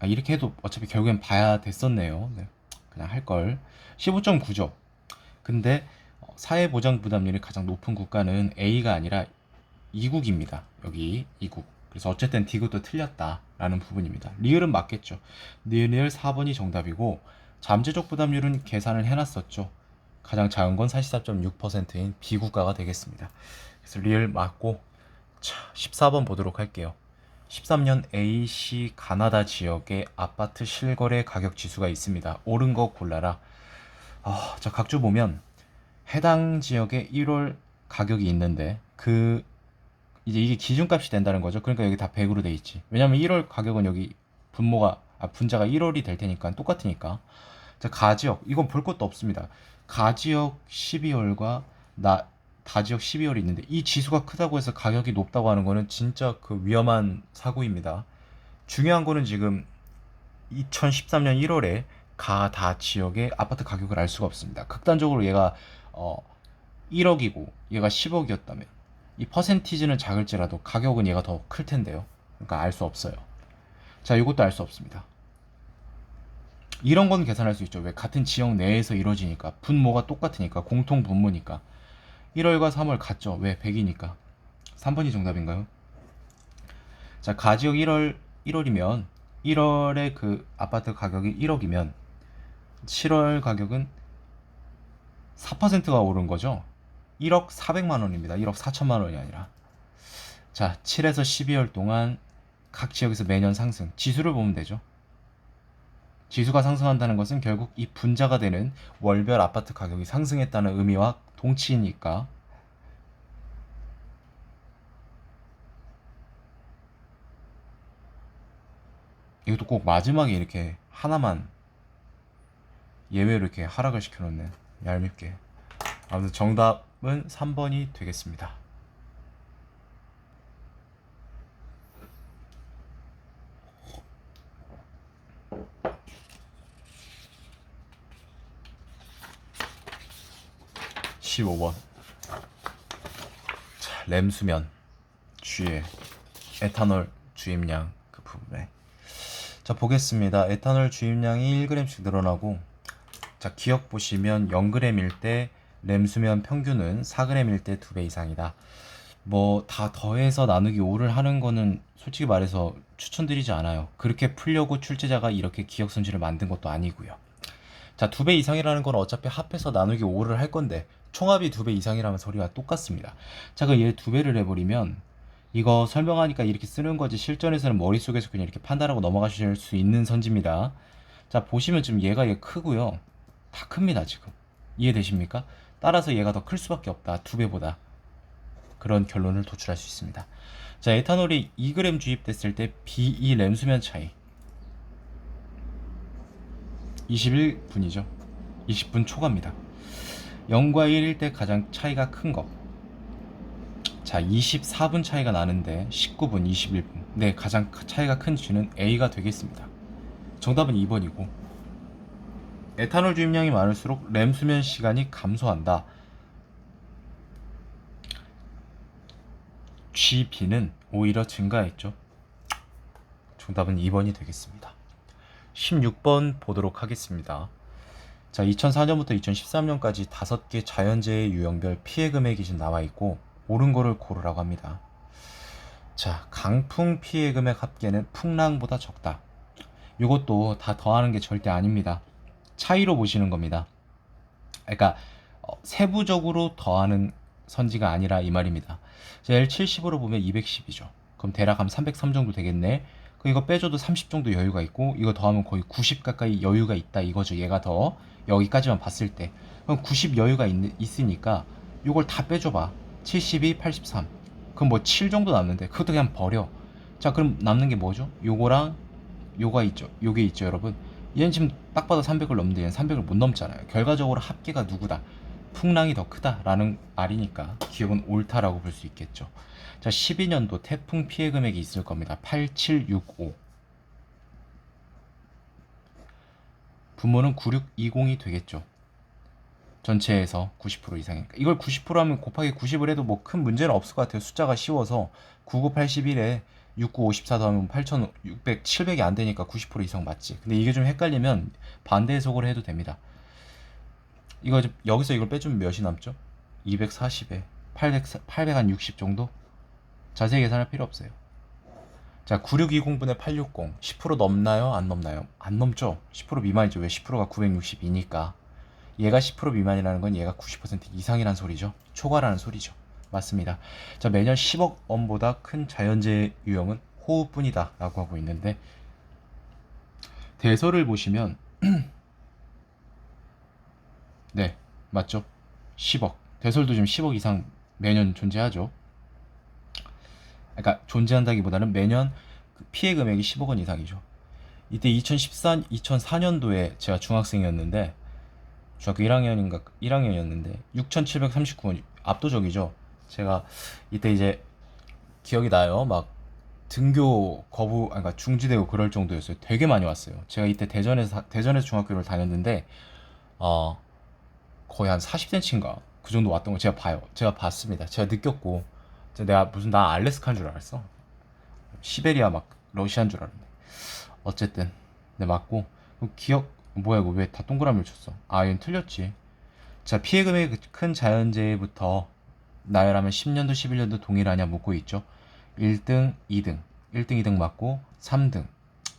이렇게 해도 어차피 결국엔 봐야 됐었네요. 네, 그냥 할걸. 15.9죠. 근데 사회보장 부담률이 가장 높은 국가는 A가 아니라 이국입니다. 여기 이국. 그래서 어쨌든 D국도 틀렸다라는 부분입니다. 리을은 맞겠죠. 리을 4번이 정답이고 잠재적 부담률은 계산을 해놨었죠. 가장 작은 건 44.6%인 B국가가 되겠습니다. 그래서 리을 맞고, 자, 14번 보도록 할게요. 13년 AC 가나다 지역의 아파트 실거래 가격 지수가 있습니다. 옳은 거 골라라. 자, 각주 보면 해당 지역의 1월 가격이 있는데 이제 이게 기준값이 된다는 거죠. 그러니까 여기 다 100으로 돼 있지. 왜냐면 1월 가격은 여기 분자가 1월이 될 테니까 똑같으니까. 자, 가지역 이건 볼 것도 없습니다. 가지역 12월과 다지역 12월이 있는데 이 지수가 크다고 해서 가격이 높다고 하는 거는 진짜 그 위험한 사고입니다. 중요한 거는 지금 2013년 1월에 다 지역의 아파트 가격을 알 수가 없습니다. 극단적으로 얘가 1억이고 얘가 10억이었다면 이 퍼센티지는 작을지라도 가격은 얘가 더 클 텐데요. 그러니까 알 수 없어요. 자, 이것도 알 수 없습니다. 이런 건 계산할 수 있죠. 왜? 같은 지역 내에서 이루어지니까 분모가 똑같으니까 공통 분모니까 1월과 3월 같죠. 왜? 100이니까 3번이 정답인가요? 자, 가지역 1월이면 1월에 그 아파트 가격이 1억이면 7월 가격은 4%가 오른 거죠. 1억 400만 원입니다. 1억 4천만 원이 아니라. 자, 7에서 12월 동안 각 지역에서 매년 상승. 지수를 보면 되죠. 지수가 상승한다는 것은 결국 이 분자가 되는 월별 아파트 가격이 상승했다는 의미와 동치니까. 이것도 꼭 마지막에 이렇게 하나만 예외로 이렇게 하락을 시켜놓네. 얄밉게. 아무튼 정답은 3번이 되겠습니다. (15번) 자, 램수면 주의 에탄올 주입량 그 부분에, 자, 보겠습니다. 에탄올 주입량이 1g씩 늘어나고, 자, 기억 보시면 0g일 때 램수면 평균은 4g일 때 2배 이상이다. 뭐 다 더해서 나누기 5를 하는 거는 솔직히 말해서 추천드리지 않아요. 그렇게 풀려고 출제자가 이렇게 기억손실을 만든 것도 아니고요. 자, 2배 이상이라는 건 어차피 합해서 나누기 5를 할 건데 총합이 2배 이상이라면 소리가 똑같습니다. 자, 그럼 얘 2배를 해버리면 이거 설명하니까 이렇게 쓰는 거지 실전에서는 머릿속에서 그냥 이렇게 판단하고 넘어가실 수 있는 선지입니다. 자, 보시면 지금 얘가 크고요. 다 큽니다. 지금 이해되십니까? 따라서 얘가 더 클 수밖에 없다. 2배보다. 그런 결론을 도출할 수 있습니다. 자, 에탄올이 2g 주입됐을 때 B2 램수면 차이 21분이죠. 20분 초과입니다. 0과 1일 때 가장 차이가 큰 거. 자, 24분 차이가 나는데 19분, 21분. 네, 가장 차이가 큰 G는 A가 되겠습니다. 정답은 2번이고, 에탄올 주입량이 많을수록 램 수면 시간이 감소한다. GB는 오히려 증가했죠. 정답은 2번이 되겠습니다. 16번 보도록 하겠습니다. 자, 2004년부터 2013년까지 5개 자연재해 유형별 피해 금액이 지금 나와 있고, 옳은 거를 고르라고 합니다. 자, 강풍 피해 금액 합계는 풍랑보다 적다. 이것도 다 더하는 게 절대 아닙니다. 차이로 보시는 겁니다. 그러니까 세부적으로 더하는 선지가 아니라 이 말입니다. 자, L70으로 보면 210이죠. 그럼 대략 한 303 정도 되겠네. 이거 빼줘도 30 정도 여유가 있고, 이거 더하면 거의 90 가까이 여유가 있다 이거죠. 얘가 더 여기까지만 봤을 때 그럼 90 여유가 있으니까 이걸 다 빼줘봐. 72, 83. 그럼 뭐 7 정도 남는데 그것도 그냥 버려. 자, 그럼 남는 게 뭐죠? 요거랑 요가 있죠. 요게 있죠, 여러분. 얘는 지금 딱 봐도 300을 넘는데 얘는 300을 못 넘잖아요. 결과적으로 합계가 누구다? 풍랑이 더 크다라는 말이니까 기억은 옳다라고 볼 수 있겠죠. 자, 12년도 태풍 피해 금액이 있을 겁니다. 8765. 분모는 9620이 되겠죠. 전체에서 90% 이상이니까. 이걸 90% 하면 곱하기 90을 해도 뭐 큰 문제는 없을 것 같아요. 숫자가 쉬워서 9981에 6954 더하면 8600, 700이 안 되니까 90% 이상 맞지. 근데 이게 좀 헷갈리면 반대 해석을 해도 됩니다. 이거 여기서 이걸 빼주면 몇이 남죠? 240에 860 정도? 자세히 계산할 필요 없어요. 자, 9620분의 860, 10% 넘나요? 안 넘나요? 안 넘죠? 10% 미만이죠. 왜? 10%가 962니까. 얘가 10% 미만이라는 건 얘가 90% 이상이란 소리죠. 초과라는 소리죠. 맞습니다. 자, 매년 10억 원보다 큰 자연재해 유형은 호우뿐이다 라고 하고 있는데, 대서를 보시면 네, 맞죠? 10억. 대설도 지금 10억 이상 매년 존재하죠. 그러니까 존재한다기보다는 매년 피해 금액이 10억 원 이상이죠. 이때 2004년도에 제가 중학생이었는데, 중학교 1학년이었는데 6,739원, 압도적이죠. 제가 이때 이제 기억이 나요. 막 등교 거부, 그러니까 중지되고 그럴 정도였어요. 되게 많이 왔어요. 제가 이때 대전에서 중학교를 다녔는데 거의 한 40cm인가 그 정도 왔던 거 제가 봤습니다. 제가 느꼈고, 내가 무슨 나 알래스카인 줄 알았어. 시베리아 막 러시아인 줄 알았는데. 어쨌든 네, 맞고. 뭐야 이거 왜 다 동그라미를 쳤어? 아, 이건 틀렸지. 자, 피해 금액이 큰 자연재해부터 나열하면 10년도 11년도 동일하냐 묻고 있죠. 1등 2등 1등 2등 맞고, 3등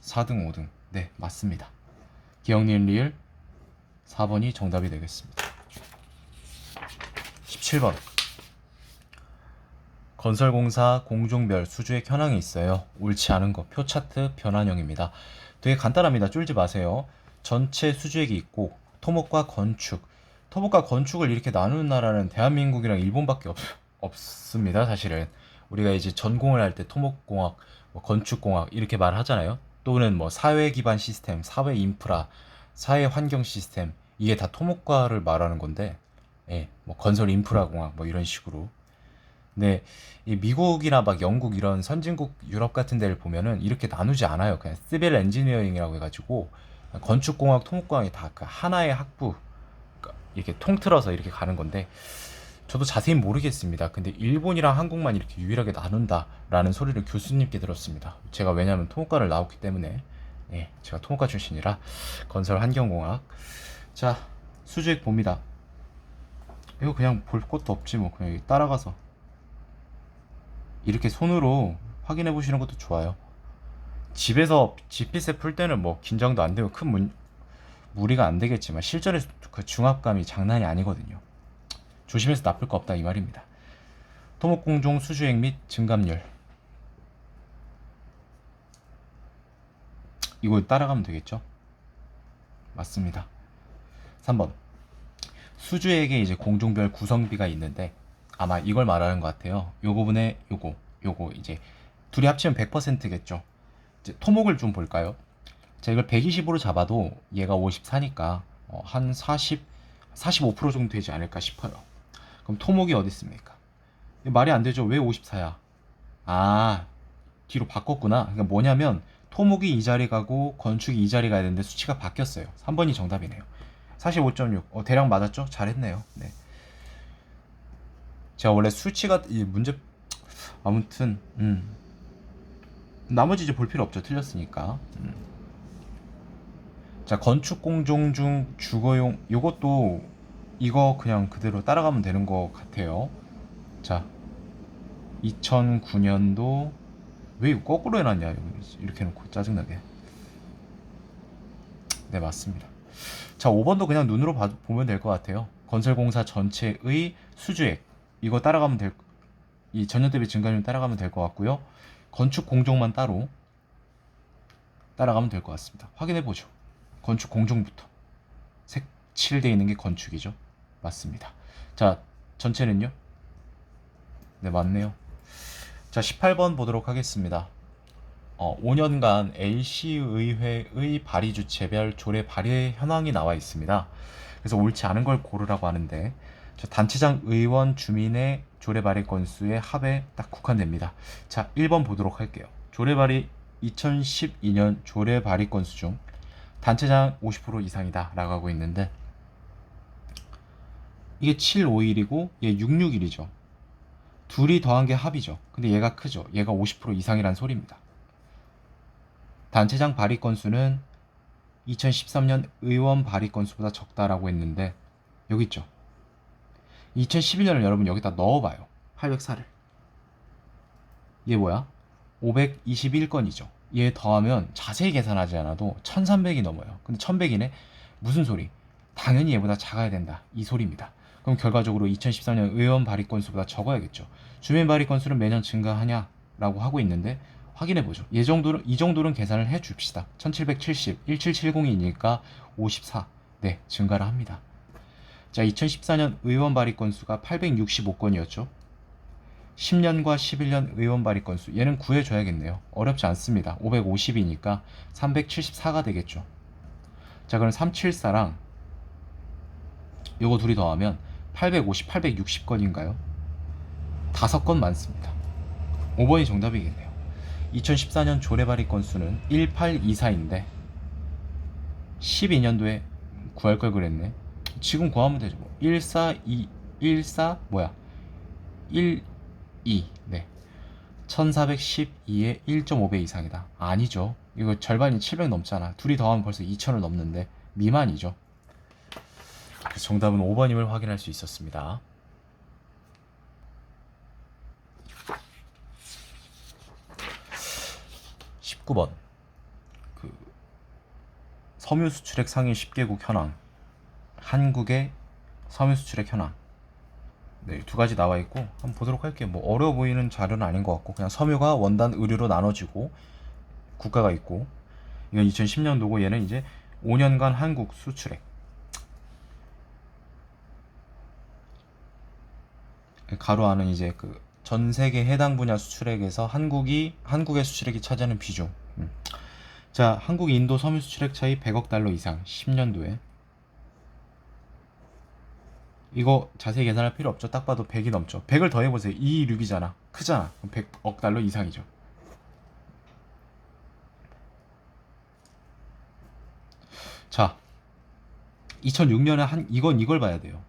4등 5등 네, 맞습니다. 기억 니은 리을 4번이 정답이 되겠습니다. 17번. 건설공사 공종별 수주액 현황이 있어요. 옳지 않은 거 표 차트 변환형입니다. 되게 간단합니다. 쫄지 마세요. 전체 수주액이 있고 토목과 건축을 이렇게 나누는 나라는 대한민국이랑 일본밖에 없습니다. 사실은 우리가 이제 전공을 할 때 토목공학, 뭐 건축공학 이렇게 말하잖아요. 또는 뭐 사회 기반 시스템, 사회 인프라, 사회 환경 시스템, 이게 다 토목과를 말하는 건데, 예, 뭐 건설 인프라 공학 뭐 이런 식으로. 네, 이 미국이나 막 영국 이런 선진국 유럽 같은 데를 보면은 이렇게 나누지 않아요. 그냥 시빌 엔지니어링이라고 해가지고 건축공학, 토목공학이 다 그 하나의 학부, 그러니까 이렇게 통틀어서 이렇게 가는 건데, 저도 자세히 모르겠습니다. 근데 일본이랑 한국만 이렇게 유일하게 나눈다라는 소리를 교수님께 들었습니다. 제가 왜냐하면 토목과를 나왔기 때문에. 예, 제가 토목과 출신이라. 건설 환경공학. 자, 수주액 봅니다. 이거 그냥 볼 것도 없지 뭐, 그냥 따라가서 이렇게 손으로 확인해 보시는 것도 좋아요. 집에서 집필세 풀 때는 뭐 긴장도 안 되고 큰 무리가 안 되겠지만, 실전에 그 중압감이 장난이 아니거든요. 조심해서 나쁠 거 없다 이 말입니다. 토목공종 수주액 및 증감률, 이거 따라가면 되겠죠? 맞습니다. 3번. 수주액에 이제 공종별 구성비가 있는데, 아마 이걸 말하는 것 같아요. 요 부분에 요거 이제 둘이 합치면 100%겠죠. 이제 토목을 좀 볼까요? 자, 이걸 120으로 잡아도 얘가 54니까 한 45% 정도 되지 않을까 싶어요. 그럼 토목이 어디 있습니까? 말이 안 되죠. 왜 54야? 아, 뒤로 바꿨구나. 그러니까 뭐냐면 토목이 이 자리 가고 건축이 이 자리 가야 되는데 수치가 바뀌었어요. 3번이 정답이네요. 45.6. 대략 맞았죠? 잘했네요. 네. 제가 원래 수치가 이 문제 아무튼 나머지 이제 볼 필요 없죠. 틀렸으니까. 자, 건축 공종 중 주거용 요것도 이거 그냥 그대로 따라가면 되는 것 같아요. 자, 2009년도 왜 이거 거꾸로 해놨냐 이렇게 해놓고 짜증나게. 네, 맞습니다. 자, 5번도 그냥 눈으로 보면 될 것 같아요. 건설공사 전체의 수주액 이거 따라가면 이 전년 대비 증가율 따라가면 될 것 같고요. 건축 공종만 따로 따라가면 될 것 같습니다. 확인해 보죠. 건축 공종부터 색칠되어 있는 게 건축이죠. 맞습니다. 자, 전체는요? 네, 맞네요. 자, 18번 보도록 하겠습니다. 5년간 LC의회의 발의주체별 조례 발의 현황이 나와 있습니다. 그래서 옳지 않은 걸 고르라고 하는데 단체장 의원 주민의 조례 발의 건수의 합에 딱 국한됩니다. 자, 1번 보도록 할게요. 조례 발의 2012년 조례 발의 건수 중 단체장 50% 이상이다 라고 하고 있는데 이게 751이고 얘 661이죠. 둘이 더한 게 합이죠. 근데 얘가 크죠. 얘가 50% 이상이란 소리입니다. 단체장 발의 건수는 2013년 의원 발의 건수보다 적다라고 했는데 여기 있죠. 2011년을 여러분 여기다 넣어봐요. 804를. 얘 뭐야? 521건이죠. 얘 더하면 자세히 계산하지 않아도 1300이 넘어요. 근데 1100이네? 무슨 소리? 당연히 얘보다 작아야 된다. 이 소리입니다. 그럼 결과적으로 2013년 의원 발의 건수보다 적어야겠죠. 주민 발의 건수는 매년 증가하냐? 라고 하고 있는데 확인해보죠. 이 정도는 계산을 해줍시다. 1770, 1770이니까 54. 네, 증가를 합니다. 자, 2014년 의원 발의 건수가 865건이었죠. 10년과 11년 의원 발의 건수 얘는 구해줘야겠네요. 어렵지 않습니다. 550이니까 374가 되겠죠. 자, 그럼 374랑 요거 둘이 더하면 850, 860건인가요? 5건 많습니다. 5번이 정답이겠네요. 2014년 조례 발의 건수는 1824인데 12년도에 구할 걸 그랬네. 지금 구하면 되죠. 14 뭐야? 12. 네. 1412에 1.5배 이상이다. 아니죠. 이거 절반이 700 넘잖아. 둘이 더하면 벌써 2000을 넘는데 미만이죠. 그래서 정답은 5번임을 확인할 수 있었습니다. 19번 섬유 수출액 상위 10개국 현황. 한국의 섬유 수출액 현황. 네, 두 가지 나와 있고 한번 보도록 할게요. 뭐 어려워 보이는 자료는 아닌 것 같고 그냥 섬유가 원단 의류로 나눠지고 국가가 있고 이건 2010년도고 얘는 이제 5년간 한국 수출액. 가로 안은 이제 전 세계 해당 분야 수출액에서 한국의 수출액이 차지하는 비중. 자, 한국 인도 섬유 수출액 차이 100억 달러 이상 10년도에. 이거 자세히 계산할 필요 없죠. 딱 봐도 100이 넘죠. 100을 더해보세요. 226이잖아. 크잖아. 그럼 100억 달러 이상이죠. 자, 2006년에 이걸 봐야 돼요.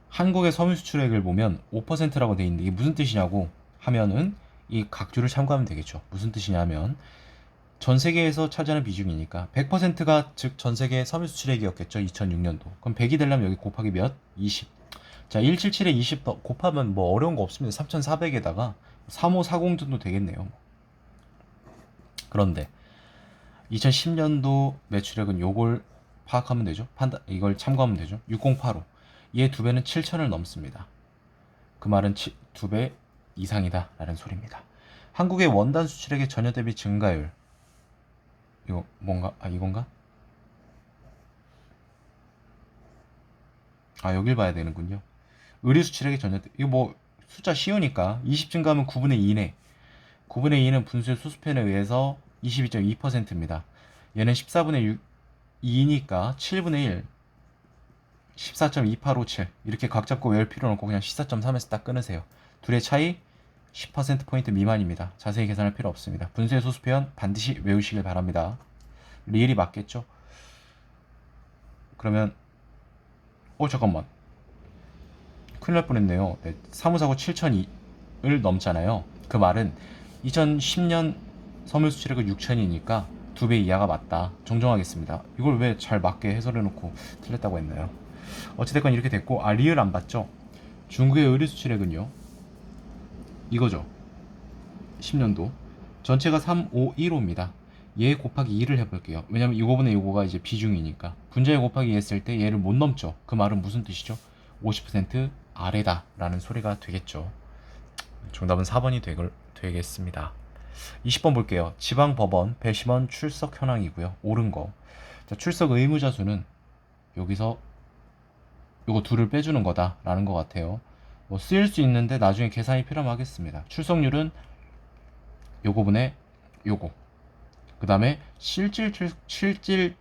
한국의 섬유 수출액을 보면 5%라고 돼 있는데 이게 무슨 뜻이냐고 하면은 이 각주를 참고하면 되겠죠. 무슨 뜻이냐면 전 세계에서 차지하는 비중이니까 100%가 즉 전 세계 섬유 수출액이었겠죠. 2006년도. 그럼 100이 되려면 여기 곱하기 몇? 20. 자, 177에 20 곱하면 뭐 어려운 거 없습니다. 3400에다가 3540 정도 되겠네요. 그런데 2010년도 매출액은 요걸 파악하면 되죠. 이걸 참고하면 되죠. 6085. 얘 두 배는 7천을 넘습니다. 그 말은 2배 이상이다 라는 소리입니다. 한국의 원단 수출액의 전년 대비 증가율. 이거 뭔가? 이건가? 여길 봐야 되는군요. 의류 수출액의 전년 대비. 이거 뭐 숫자 쉬우니까 20 증가하면 9분의 2네. 9분의 2는 분수의 소수편에 의해서 22.2%입니다. 얘는 14분의 2니까 7분의 1, 14.2857 이렇게 각 잡고 외울 필요는 없고 그냥 14.3에서 딱 끊으세요. 둘의 차이 10%포인트 미만입니다. 자세히 계산할 필요 없습니다. 분수의 소수 표현 반드시 외우시길 바랍니다. 리을이 맞겠죠? 그러면 잠깐만, 큰일 날 뻔했네요. 네, 사무사고 7,002을 넘잖아요. 그 말은 2010년 섬유수출액은 6,000이니까 2배 이하가 맞다. 정정하겠습니다. 이걸 왜 잘 맞게 해설해놓고 틀렸다고 했나요? 어찌됐건 이렇게 됐고, 리을 안 봤죠? 중국의 의류수출액은요, 이거죠. 10년도 전체가 3515입니다. 얘 곱하기 2를 해볼게요. 왜냐면 이거분의 이거가 이제 비중이니까. 분자에 곱하기 2 했을 때 얘를 못 넘죠. 그 말은 무슨 뜻이죠? 50% 아래다 라는 소리가 되겠죠. 정답은 4번이 되겠습니다. 20번 볼게요. 지방법원 배심원 출석 현황이고요. 옳은 거. 자, 출석 의무자 수는 여기서 요거 둘을 빼주는 거다라는 것 같아요. 뭐 쓰일 수 있는데 나중에 계산이 필요하면 하겠습니다. 출석률은 요거분의 요거. 그 다음에 실질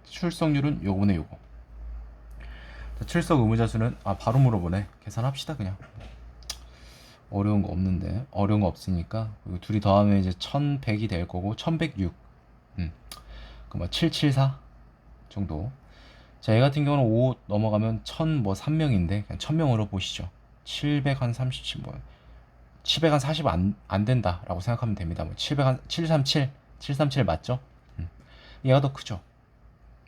출석률은 요거분의 요거. 자, 출석 의무자 수는 바로 물어보네. 계산합시다 그냥. 어려운 거 없는데, 어려운 거 없으니까 둘이 더하면 이제 1100이 될 거고 1106. 그럼 774 정도. 자, 얘 같은 경우는 5 넘어가면 3명인데 그냥 1000명으로 보시죠. 737 뭐 740 안 된다라고 생각하면 됩니다. 737 맞죠? 얘가 더 크죠.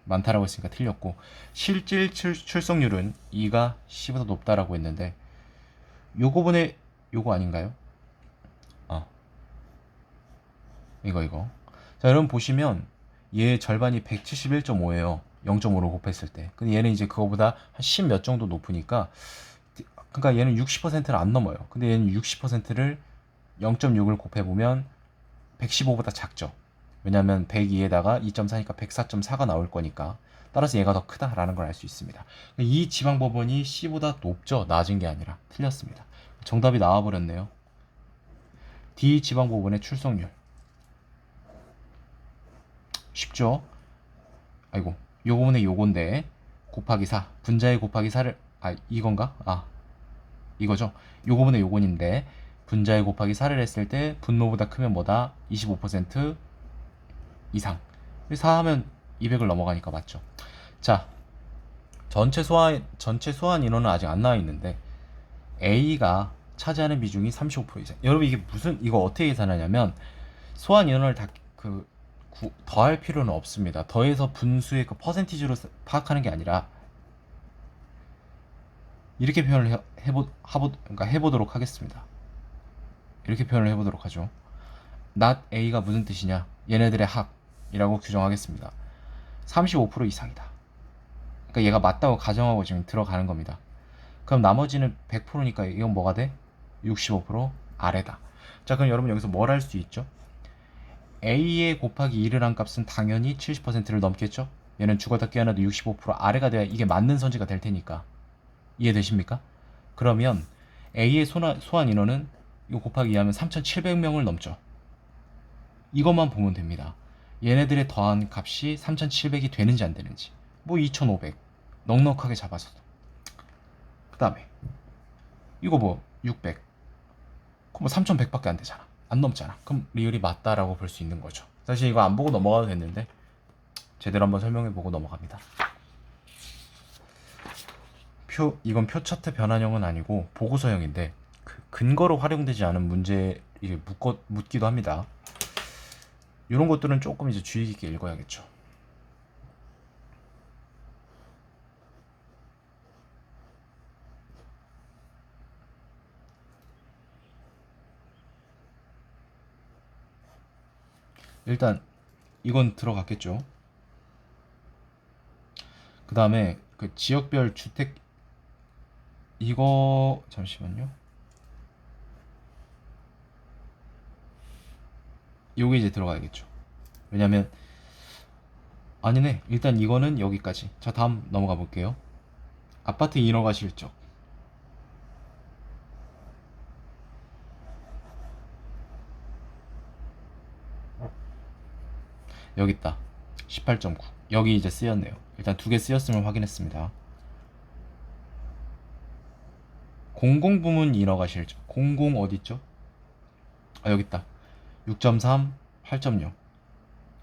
많다라고 했으니까 틀렸고, 실질 출석률은 2가 10보다 높다라고 했는데 요거분의 요거 아닌가요? 이거. 자, 여러분 보시면 얘 절반이 171.5예요. 0.5로 곱했을 때. 근데 얘는 이제 그거보다 한 10 몇 정도 높으니까, 그러니까 얘는 60%를 안 넘어요. 근데 얘는 60%를 0.6을 곱해보면 115보다 작죠. 왜냐면 102에다가 2.4니까 104.4가 나올 거니까. 따라서 얘가 더 크다라는 걸 알 수 있습니다. 이 지방법원이 C보다 높죠. 낮은 게 아니라. 틀렸습니다. 정답이 나와버렸네요. D 지방법원의 출석률. 쉽죠? 아이고, 요거는 요건데 곱하기 4, 분자에 곱하기 4를 이건가? 이거죠. 요거분의 요건인데 분자에 곱하기 4를 했을 때 분모보다 크면 뭐다? 25% 이상. 4 하면 200을 넘어가니까 맞죠. 자, 전체 소환 인원은 아직 안 나와 있는데 A가 차지하는 비중이 35% 이상. 여러분 이거 어떻게 계산하냐면, 소환 인원을 더할 필요는 없습니다. 더해서 분수의 그 퍼센티지로 파악하는 게 아니라 이렇게 표현을 해보도록 하겠습니다. 이렇게 표현을 해보도록 하죠. not A가 무슨 뜻이냐? 얘네들의 합이라고 규정하겠습니다. 35% 이상이다. 그러니까 얘가 맞다고 가정하고 지금 들어가는 겁니다. 그럼 나머지는 100%니까 이건 뭐가 돼? 65% 아래다. 자, 그럼 여러분 여기서 뭘 할 수 있죠? A에 곱하기 2를 한 값은 당연히 70%를 넘겠죠? 얘는 죽었다 깨어나도 65% 아래가 돼야 이게 맞는 선지가 될 테니까. 이해되십니까? 그러면 A의 소환 인원은 이거 곱하기 2 하면 3,700명을 넘죠. 이것만 보면 됩니다. 얘네들의 더한 값이 3,700이 되는지 안 되는지. 뭐 2,500 넉넉하게 잡아서도. 그 다음에 이거 뭐 600. 그럼 뭐 3,100밖에 안 되잖아. 안 넘잖아. 그럼 리을이 맞다라고 볼 수 있는 거죠. 사실 이거 안 보고 넘어가도 됐는데 제대로 한번 설명해보고 넘어갑니다. 이건 표 차트 변환형은 아니고 보고서형인데 근거로 활용되지 않은 문제 이게 묻기도 합니다. 이런 것들은 조금 이제 주의 깊게 읽어야겠죠. 일단 이건 들어갔겠죠. 그 다음에 그 지역별 주택, 이거 잠시만요. 요게 이제 들어가야겠죠. 왜냐면 아니네. 일단 이거는 여기까지. 자, 다음 넘어가 볼게요. 아파트 인허가 실적. 여기 있다. 18.9. 여기 이제 쓰였네요. 일단 두 개 쓰였음을 확인했습니다. 공공부문 인허가 실적. 공공 어딨죠? 아, 여기 있다. 6.3, 8.0.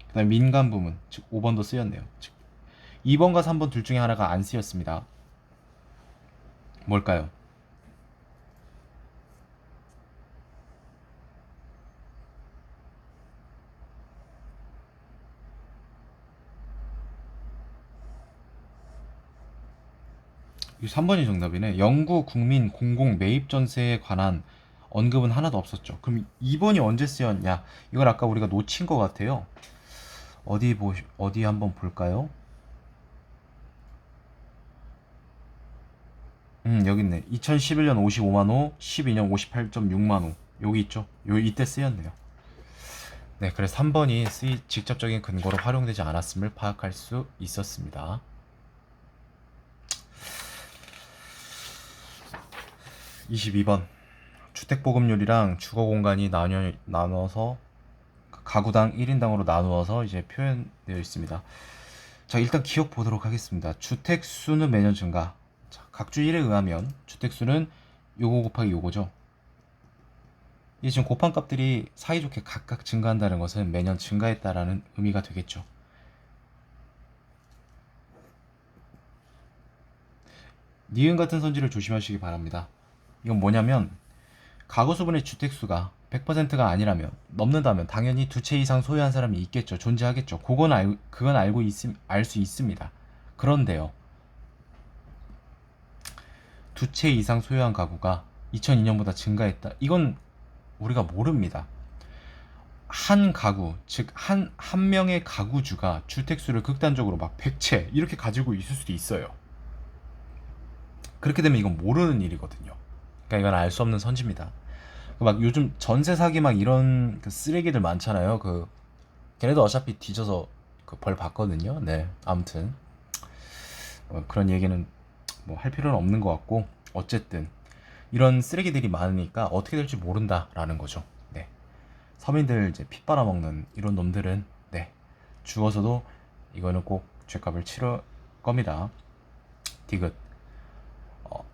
그 다음에 민간부문, 즉 5번도 쓰였네요. 즉 2번과 3번 둘 중에 하나가 안 쓰였습니다. 뭘까요? 이 3번이 정답이네. 영구 국민 공공 매입 전세에 관한 언급은 하나도 없었죠. 그럼 2번이 언제 쓰였냐? 이걸 아까 우리가 놓친 것 같아요. 어디 한번 볼까요? 여기 있네. 2011년 55만 호, 12년 58.6만 호. 여기 있죠. 이때 쓰였네요. 네, 그래서 3번이 직접적인 근거로 활용되지 않았음을 파악할 수 있었습니다. 22번. 주택보급률이랑 주거공간이 나눠서 가구당 1인당으로 나누어서 이제 표현되어 있습니다. 자, 일단 기억 보도록 하겠습니다. 주택수는 매년 증가. 자, 각주 1에 의하면 주택수는 요거 곱하기 요거죠. 이게 지금 곱한 값들이 사이좋게 각각 증가한다는 것은 매년 증가했다라는 의미가 되겠죠. 니은 같은 선지를 조심하시기 바랍니다. 이건 뭐냐면 가구 수분의 주택수가 100%가 아니라면 넘는다면 당연히 두 채 이상 소유한 사람이 있겠죠. 존재하겠죠. 그건 알 수 있습니다. 그런데요. 두 채 이상 소유한 가구가 2002년보다 증가했다. 이건 우리가 모릅니다. 한 가구, 즉 한 명의 가구주가 주택수를 극단적으로 막 100채 이렇게 가지고 있을 수도 있어요. 그렇게 되면 이건 모르는 일이거든요. 그러니까 이건 알 수 없는 선지입니다. 막 요즘 전세 사기 막 이런 그 쓰레기들 많잖아요. 걔네도 어차피 뒤져서 벌 받거든요. 네, 아무튼 그런 얘기는 뭐 할 필요는 없는 것 같고, 어쨌든 이런 쓰레기들이 많으니까 어떻게 될지 모른다라는 거죠. 네, 서민들 이제 피 빨아먹는 이런 놈들은 네, 죽어서도 이거는 꼭 죗값을 치를 겁니다. 디귿.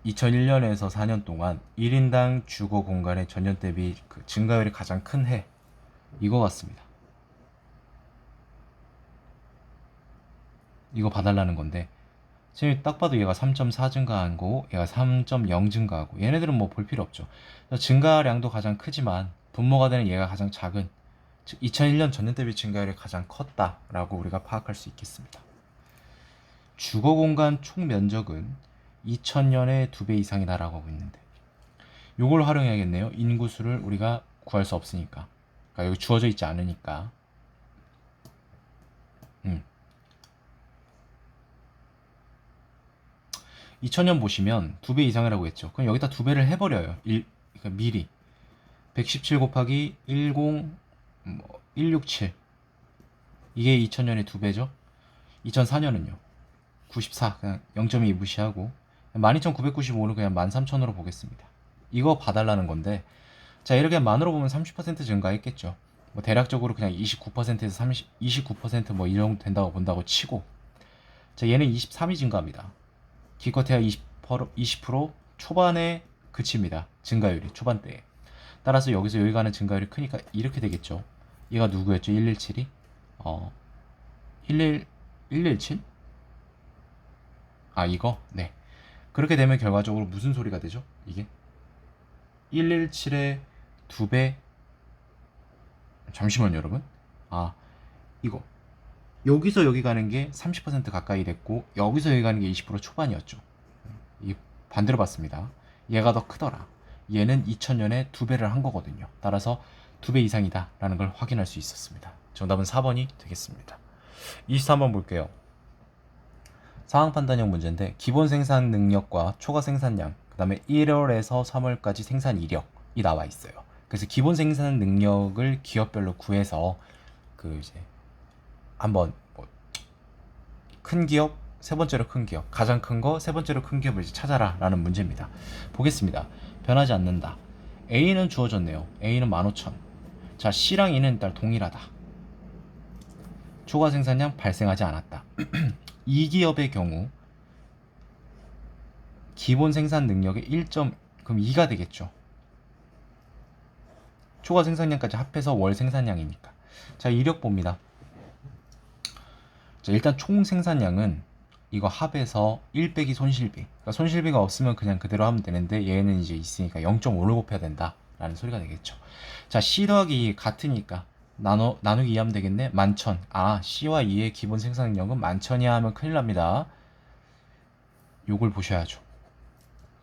2001년에서 4년 동안 1인당 주거 공간의 전년 대비 증가율이 가장 큰 해, 이거 같습니다. 이거 봐달라는 건데, 지금 딱 봐도 얘가 3.4 증가한 거고 얘가 3.0 증가하고, 얘네들은 뭐 볼 필요 없죠. 증가량도 가장 크지만 분모가 되는 얘가 가장 작은, 즉 2001년 전년 대비 증가율이 가장 컸다라고 우리가 파악할 수 있겠습니다. 주거 공간 총 면적은 2000년에 2배 이상이다라고 하고 있는데, 요걸 활용해야겠네요. 인구수를 우리가 구할 수 없으니까, 그러니까 여기 주어져 있지 않으니까. 2000년 보시면 2배 이상이라고 했죠. 그럼 여기다 2배를 해버려요. 그러니까 미리 117 곱하기 167, 이게 2000년에 2배죠. 2004년은요 94, 그냥 0.2 무시하고 12995는 그냥 13000으로 보겠습니다. 이거 봐달라는 건데, 자, 이렇게 만으로 보면 30% 증가했겠죠. 뭐 대략적으로 그냥 29%에서 29%뭐 이 정도 된다고 본다고 치고, 자, 얘는 23이 증가합니다. 기껏해야 20% 초반에 그칩니다. 증가율이 초반대에. 따라서 여기서 여기 가는 증가율이 크니까 이렇게 되겠죠. 얘가 누구였죠? 117이? 117? 아, 이거? 네. 그렇게 되면 결과적으로 무슨 소리가 되죠? 이게 117의 2배. 잠시만요, 여러분. 이거 여기서 여기 가는 게 30% 가까이 됐고, 여기서 여기 가는 게 20% 초반이었죠. 이 반대로 봤습니다. 얘가 더 크더라. 얘는 2000년에 2배를 한 거거든요. 따라서 2배 이상이다 라는 걸 확인할 수 있었습니다. 정답은 4번이 되겠습니다. 23번 볼게요. 상황 판단형 문제인데, 기본 생산 능력과 초과 생산량, 그 다음에 1월에서 3월까지 생산 이력이 나와 있어요. 그래서 기본 생산 능력을 기업별로 구해서 이제 한번 큰 기업, 세 번째로 큰 기업, 가장 큰 거, 세 번째로 큰 기업을 이제 찾아라 라는 문제입니다. 보겠습니다. 변하지 않는다. A는 주어졌네요. A는 15,000. 자, C랑 E는 일단 동일하다. 초과 생산량 발생하지 않았다. 이 기업의 경우 기본 생산 능력의 1. 그럼 2가 되겠죠. 초과 생산량까지 합해서 월 생산량이니까. 자, 이력 봅니다. 자, 일단 총 생산량은 이거 합해서 1 빼기 손실비. 그러니까 손실비가 없으면 그냥 그대로 하면 되는데 얘는 이제 있으니까 0.5를 곱해야 된다 라는 소리가 되겠죠. 자, C 더하기 2 같으니까 나누기 2 하면 되겠네. 11,000. 아, C와 E의 기본 생산력은 11,000이야 하면 큰일 납니다. 요걸 보셔야죠.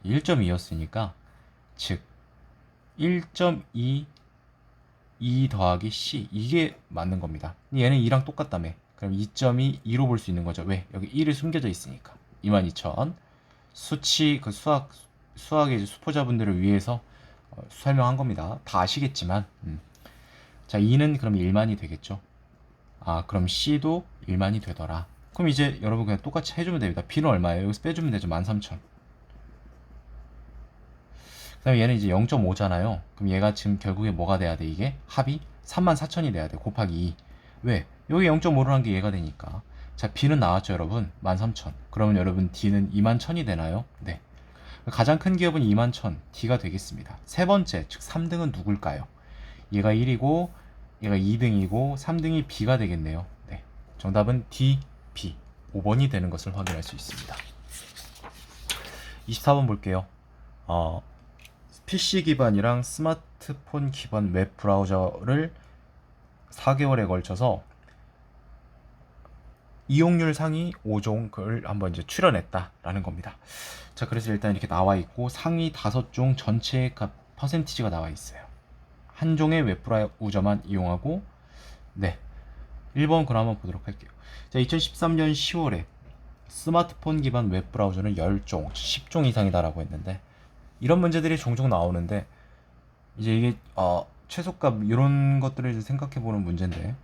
1.2였으니까 즉 1.2 2 더하기 C 이게 맞는 겁니다. 얘는 2랑 똑같다며. 그럼 2.2 2로 볼 수 있는 거죠. 왜? 여기 1이 숨겨져 있으니까. 22,000. 수치 그 수학의 이제 수포자분들을 위해서 설명한 겁니다. 다 아시겠지만. 자, 2는 그럼 1만이 되겠죠. 아, 그럼 C도 1만이 되더라. 그럼 이제 여러분 그냥 똑같이 해주면 됩니다. B는 얼마예요? 여기서 빼주면 되죠. 13,000. 그 다음에 얘는 이제 0.5잖아요. 그럼 얘가 지금 결국에 뭐가 돼야 돼? 이게 합이 34,000이 돼야 돼. 곱하기 2. 왜? 여기 0.5로 한 게 얘가 되니까. 자, B는 나왔죠, 여러분. 13,000. 그러면 여러분 D는 21,000이 되나요? 네. 가장 큰 기업은 21,000, D가 되겠습니다. 세 번째, 즉 3등은 누굴까요? 얘가 1이고 얘가 2등이고 3등이 B가 되겠네요. 네. 정답은 D, B. 5번이 되는 것을 확인할 수 있습니다. 24번 볼게요. PC 기반이랑 스마트폰 기반 웹 브라우저를 4개월에 걸쳐서 이용률 상위 5종을 한번 이제 출연했다라는 겁니다. 자, 그래서 일단 이렇게 나와 있고 상위 5종 전체의 값 퍼센티지가 나와 있어요. 한 종의 웹 브라우저만 이용하고 네. 1번 그럼 한번 보도록 할게요. 자, 2013년 10월에 스마트폰 기반 웹 브라우저는 10종, 10종 이상이다라고 했는데 이런 문제들이 종종 나오는데 이제 이게 최소값 이런 것들을 생각해 보는 문제인데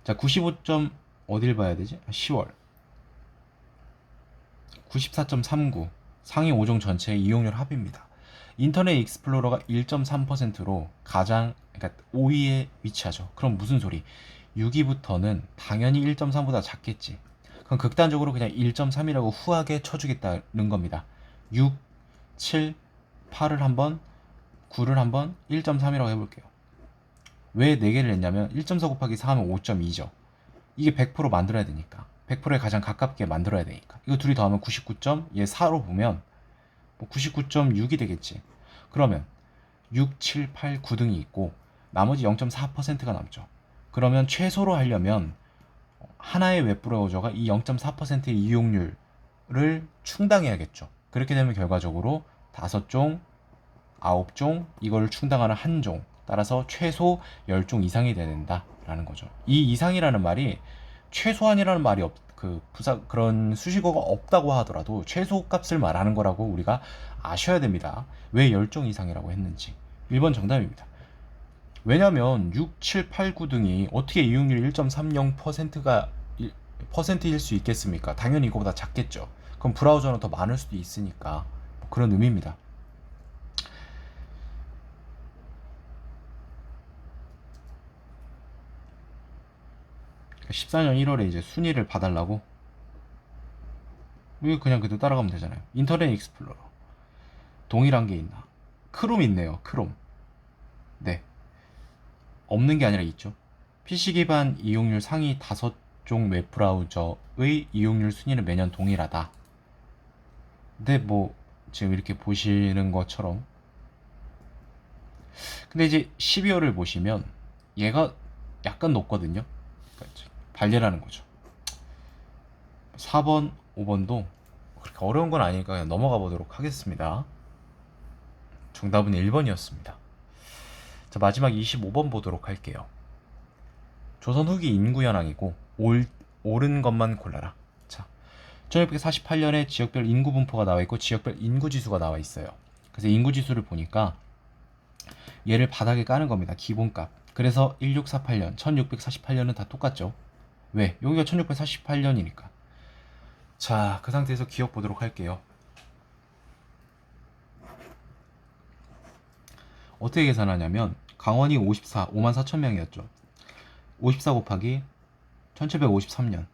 자 95점 어딜 봐야 되지? 10월 94.39 상위 5종 전체의 이용률 합입니다. 인터넷 익스플로러가 1.3%로 가장 그러니까 5위에 위치하죠. 그럼 무슨 소리? 6위부터는 당연히 1.3보다 작겠지. 그럼 극단적으로 그냥 1.3이라고 후하게 쳐주겠다는 겁니다. 6, 7, 8을 한번 9를 한번 1.3이라고 해볼게요. 왜 4개를 냈냐면 1.4 곱하기 4 하면 5.2죠. 이게 100% 만들어야 되니까 100%에 가장 가깝게 만들어야 되니까 이거 둘이 더하면 99점 얘 4로 보면 99.6이 되겠지. 그러면 6, 7, 8, 9등이 있고 나머지 0.4%가 남죠. 그러면 최소로 하려면 하나의 웹브라우저가 이 0.4%의 이용률을 충당해야겠죠. 그렇게 되면 결과적으로 5종, 9종 이걸 충당하는 한 종 따라서 최소 10종 이상이 된다라는 거죠. 이 이상이라는 말이 최소한이라는 말이 그런 수식어가 없다고 하더라도 최소 값을 말하는 거라고 우리가 아셔야 됩니다. 왜 10종 이상이라고 했는지. 1번 정답입니다. 왜냐면 6, 7, 8, 9 등이 어떻게 이용률 1.30%가 퍼센트일 수 있겠습니까? 당연히 이거보다 작겠죠. 그럼 브라우저는 더 많을 수도 있으니까 그런 의미입니다. 14년 1월에 이제 순위를 봐달라고? 이거 그냥 그대로 따라가면 되잖아요. 인터넷 익스플로러 동일한 게 있나? 크롬 있네요. 크롬. 네. 없는 게 아니라 있죠. PC 기반 이용률 상위 5종 웹브라우저의 이용률 순위는 매년 동일하다. 근데 뭐 지금 이렇게 보시는 것처럼 근데 이제 12월을 보시면 얘가 약간 높거든요. 그러니까 발레라는 거죠. 4번, 5번도 그렇게 어려운 건 아니니까 그냥 넘어가 보도록 하겠습니다. 정답은 1번이었습니다. 자, 마지막 25번 보도록 할게요. 조선 후기 인구 현황이고 옳은 것만 골라라. 자, 1948년에 지역별 인구 분포가 나와 있고 지역별 인구 지수가 나와 있어요. 그래서 인구 지수를 보니까 얘를 바닥에 까는 겁니다. 기본값. 그래서 1648년, 1648년은 다 똑같죠. 왜? 여기가 1648년이니까. 자, 그 상태에서 기억 보도록 할게요. 어떻게 계산하냐면 강원이 54, 54,000명이었죠. 54 곱하기 1753년.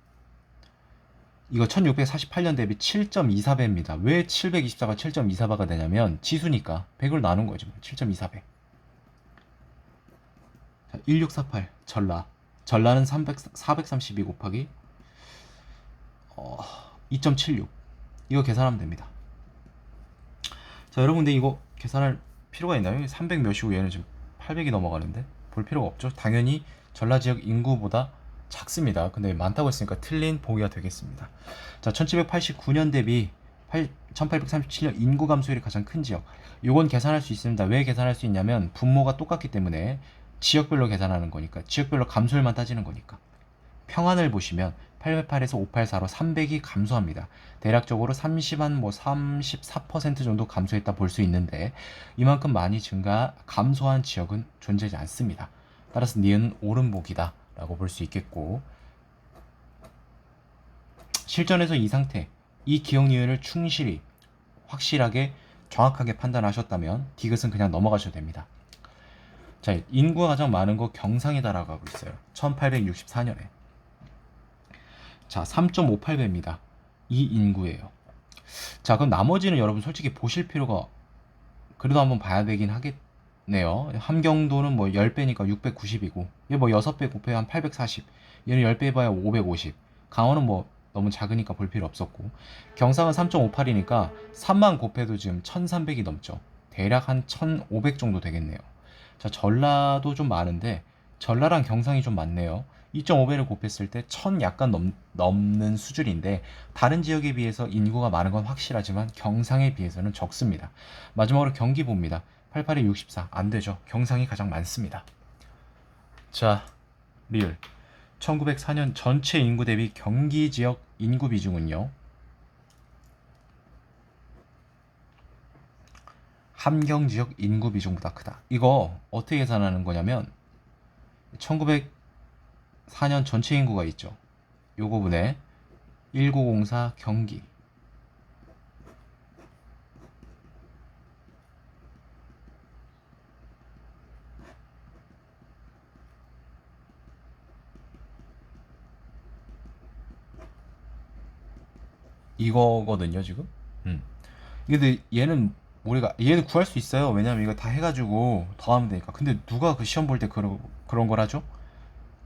이거 1648년 대비 7.24배입니다. 왜 724가 7.24배가 되냐면 지수니까 100을 나눈 거죠. 7.24배. 자, 1648 전라는 432 곱하기 2.76. 이거 계산하면 됩니다. 자, 여러분들 이거 계산할 필요가 있나요? 300 몇이고 얘는 지금 800이 넘어가는데 볼 필요가 없죠. 당연히 전라 지역 인구보다 작습니다. 근데 많다고 했으니까 틀린 보기가 되겠습니다. 자, 1789년 대비 1837년 인구 감소율이 가장 큰 지역. 요건 계산할 수 있습니다. 왜 계산할 수 있냐면 분모가 똑같기 때문에 지역별로 계산하는 거니까, 지역별로 감소율만 따지는 거니까. 평안을 보시면 808에서 584로 300이 감소합니다. 대략적으로 34% 정도 감소했다 볼 수 있는데 이만큼 많이 감소한 지역은 존재하지 않습니다. 따라서 니은 오름보기다 라고 볼 수 있겠고, 실전에서 이 상태, 이 기억 니은을 충실히 확실하게 정확하게 판단하셨다면 디귿은 그냥 넘어가셔도 됩니다. 자, 인구가 가장 많은 거 경상이다라고 하고 있어요. 1864년에. 자, 3.58배입니다. 이 인구예요. 자, 그럼 나머지는 여러분 솔직히 보실 필요가 그래도 한번 봐야 되긴 하겠네요. 함경도는 뭐 10배니까 690이고, 얘 뭐 6배 곱해야 한 840, 얘는 10배 봐야 550. 강원은 뭐 너무 작으니까 볼 필요 없었고, 경상은 3.58이니까 3만 곱해도 지금 1300이 넘죠. 대략 한 1500 정도 되겠네요. 자, 전라도 좀 많은데 전라랑 경상이 좀 많네요. 2.5배를 곱했을 때 1000 약간 넘는 수준인데 다른 지역에 비해서 인구가 많은 건 확실하지만 경상에 비해서는 적습니다. 마지막으로 경기 봅니다. 88에 64 안되죠. 경상이 가장 많습니다. 자, 리을 1904년 전체 인구 대비 경기 지역 인구 비중은요, 함경 지역 인구 비중보다 크다. 이거 어떻게 계산하는 거냐면 1904년 전체 인구가 있죠. 요거 분에 1904 경기. 이거거든요, 지금. 근데 얘는 구할 수 있어요. 왜냐면 이거 다 해가지고 더하면 되니까. 근데 누가 그 시험 볼 때 그런 걸 하죠?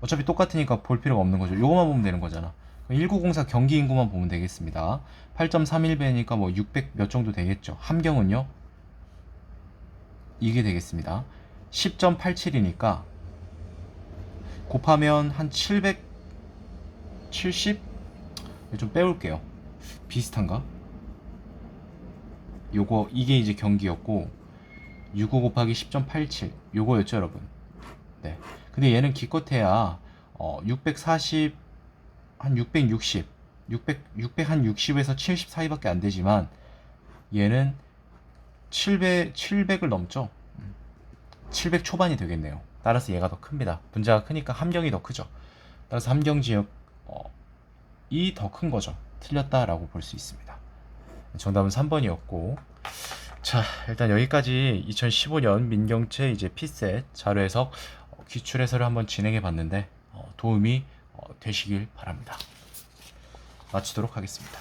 어차피 똑같으니까 볼 필요가 없는 거죠. 요거만 보면 되는 거잖아. 1904 경기 인구만 보면 되겠습니다. 8.31배니까 뭐 600 몇 정도 되겠죠. 함경은요, 이게 되겠습니다. 10.87이니까 곱하면 한 770? 좀 빼올게요. 비슷한가? 이게 이제 경기였고, 65 곱하기 10.87 요거였죠, 여러분. 네. 근데 얘는 기껏해야 640, 한 660, 600한 60에서 70 사이밖에 안 되지만 얘는 700을 넘죠. 700 초반이 되겠네요. 따라서 얘가 더 큽니다. 분자가 크니까 함경이 더 크죠. 따라서 함경 지역 이 더 큰 거죠. 틀렸다라고 볼 수 있습니다. 정답은 3번이었고, 자, 일단 여기까지 2015년 민경채 이제 피셋 자료 해석 기출 해설을 한번 진행해 봤는데 도움이 되시길 바랍니다. 마치도록 하겠습니다.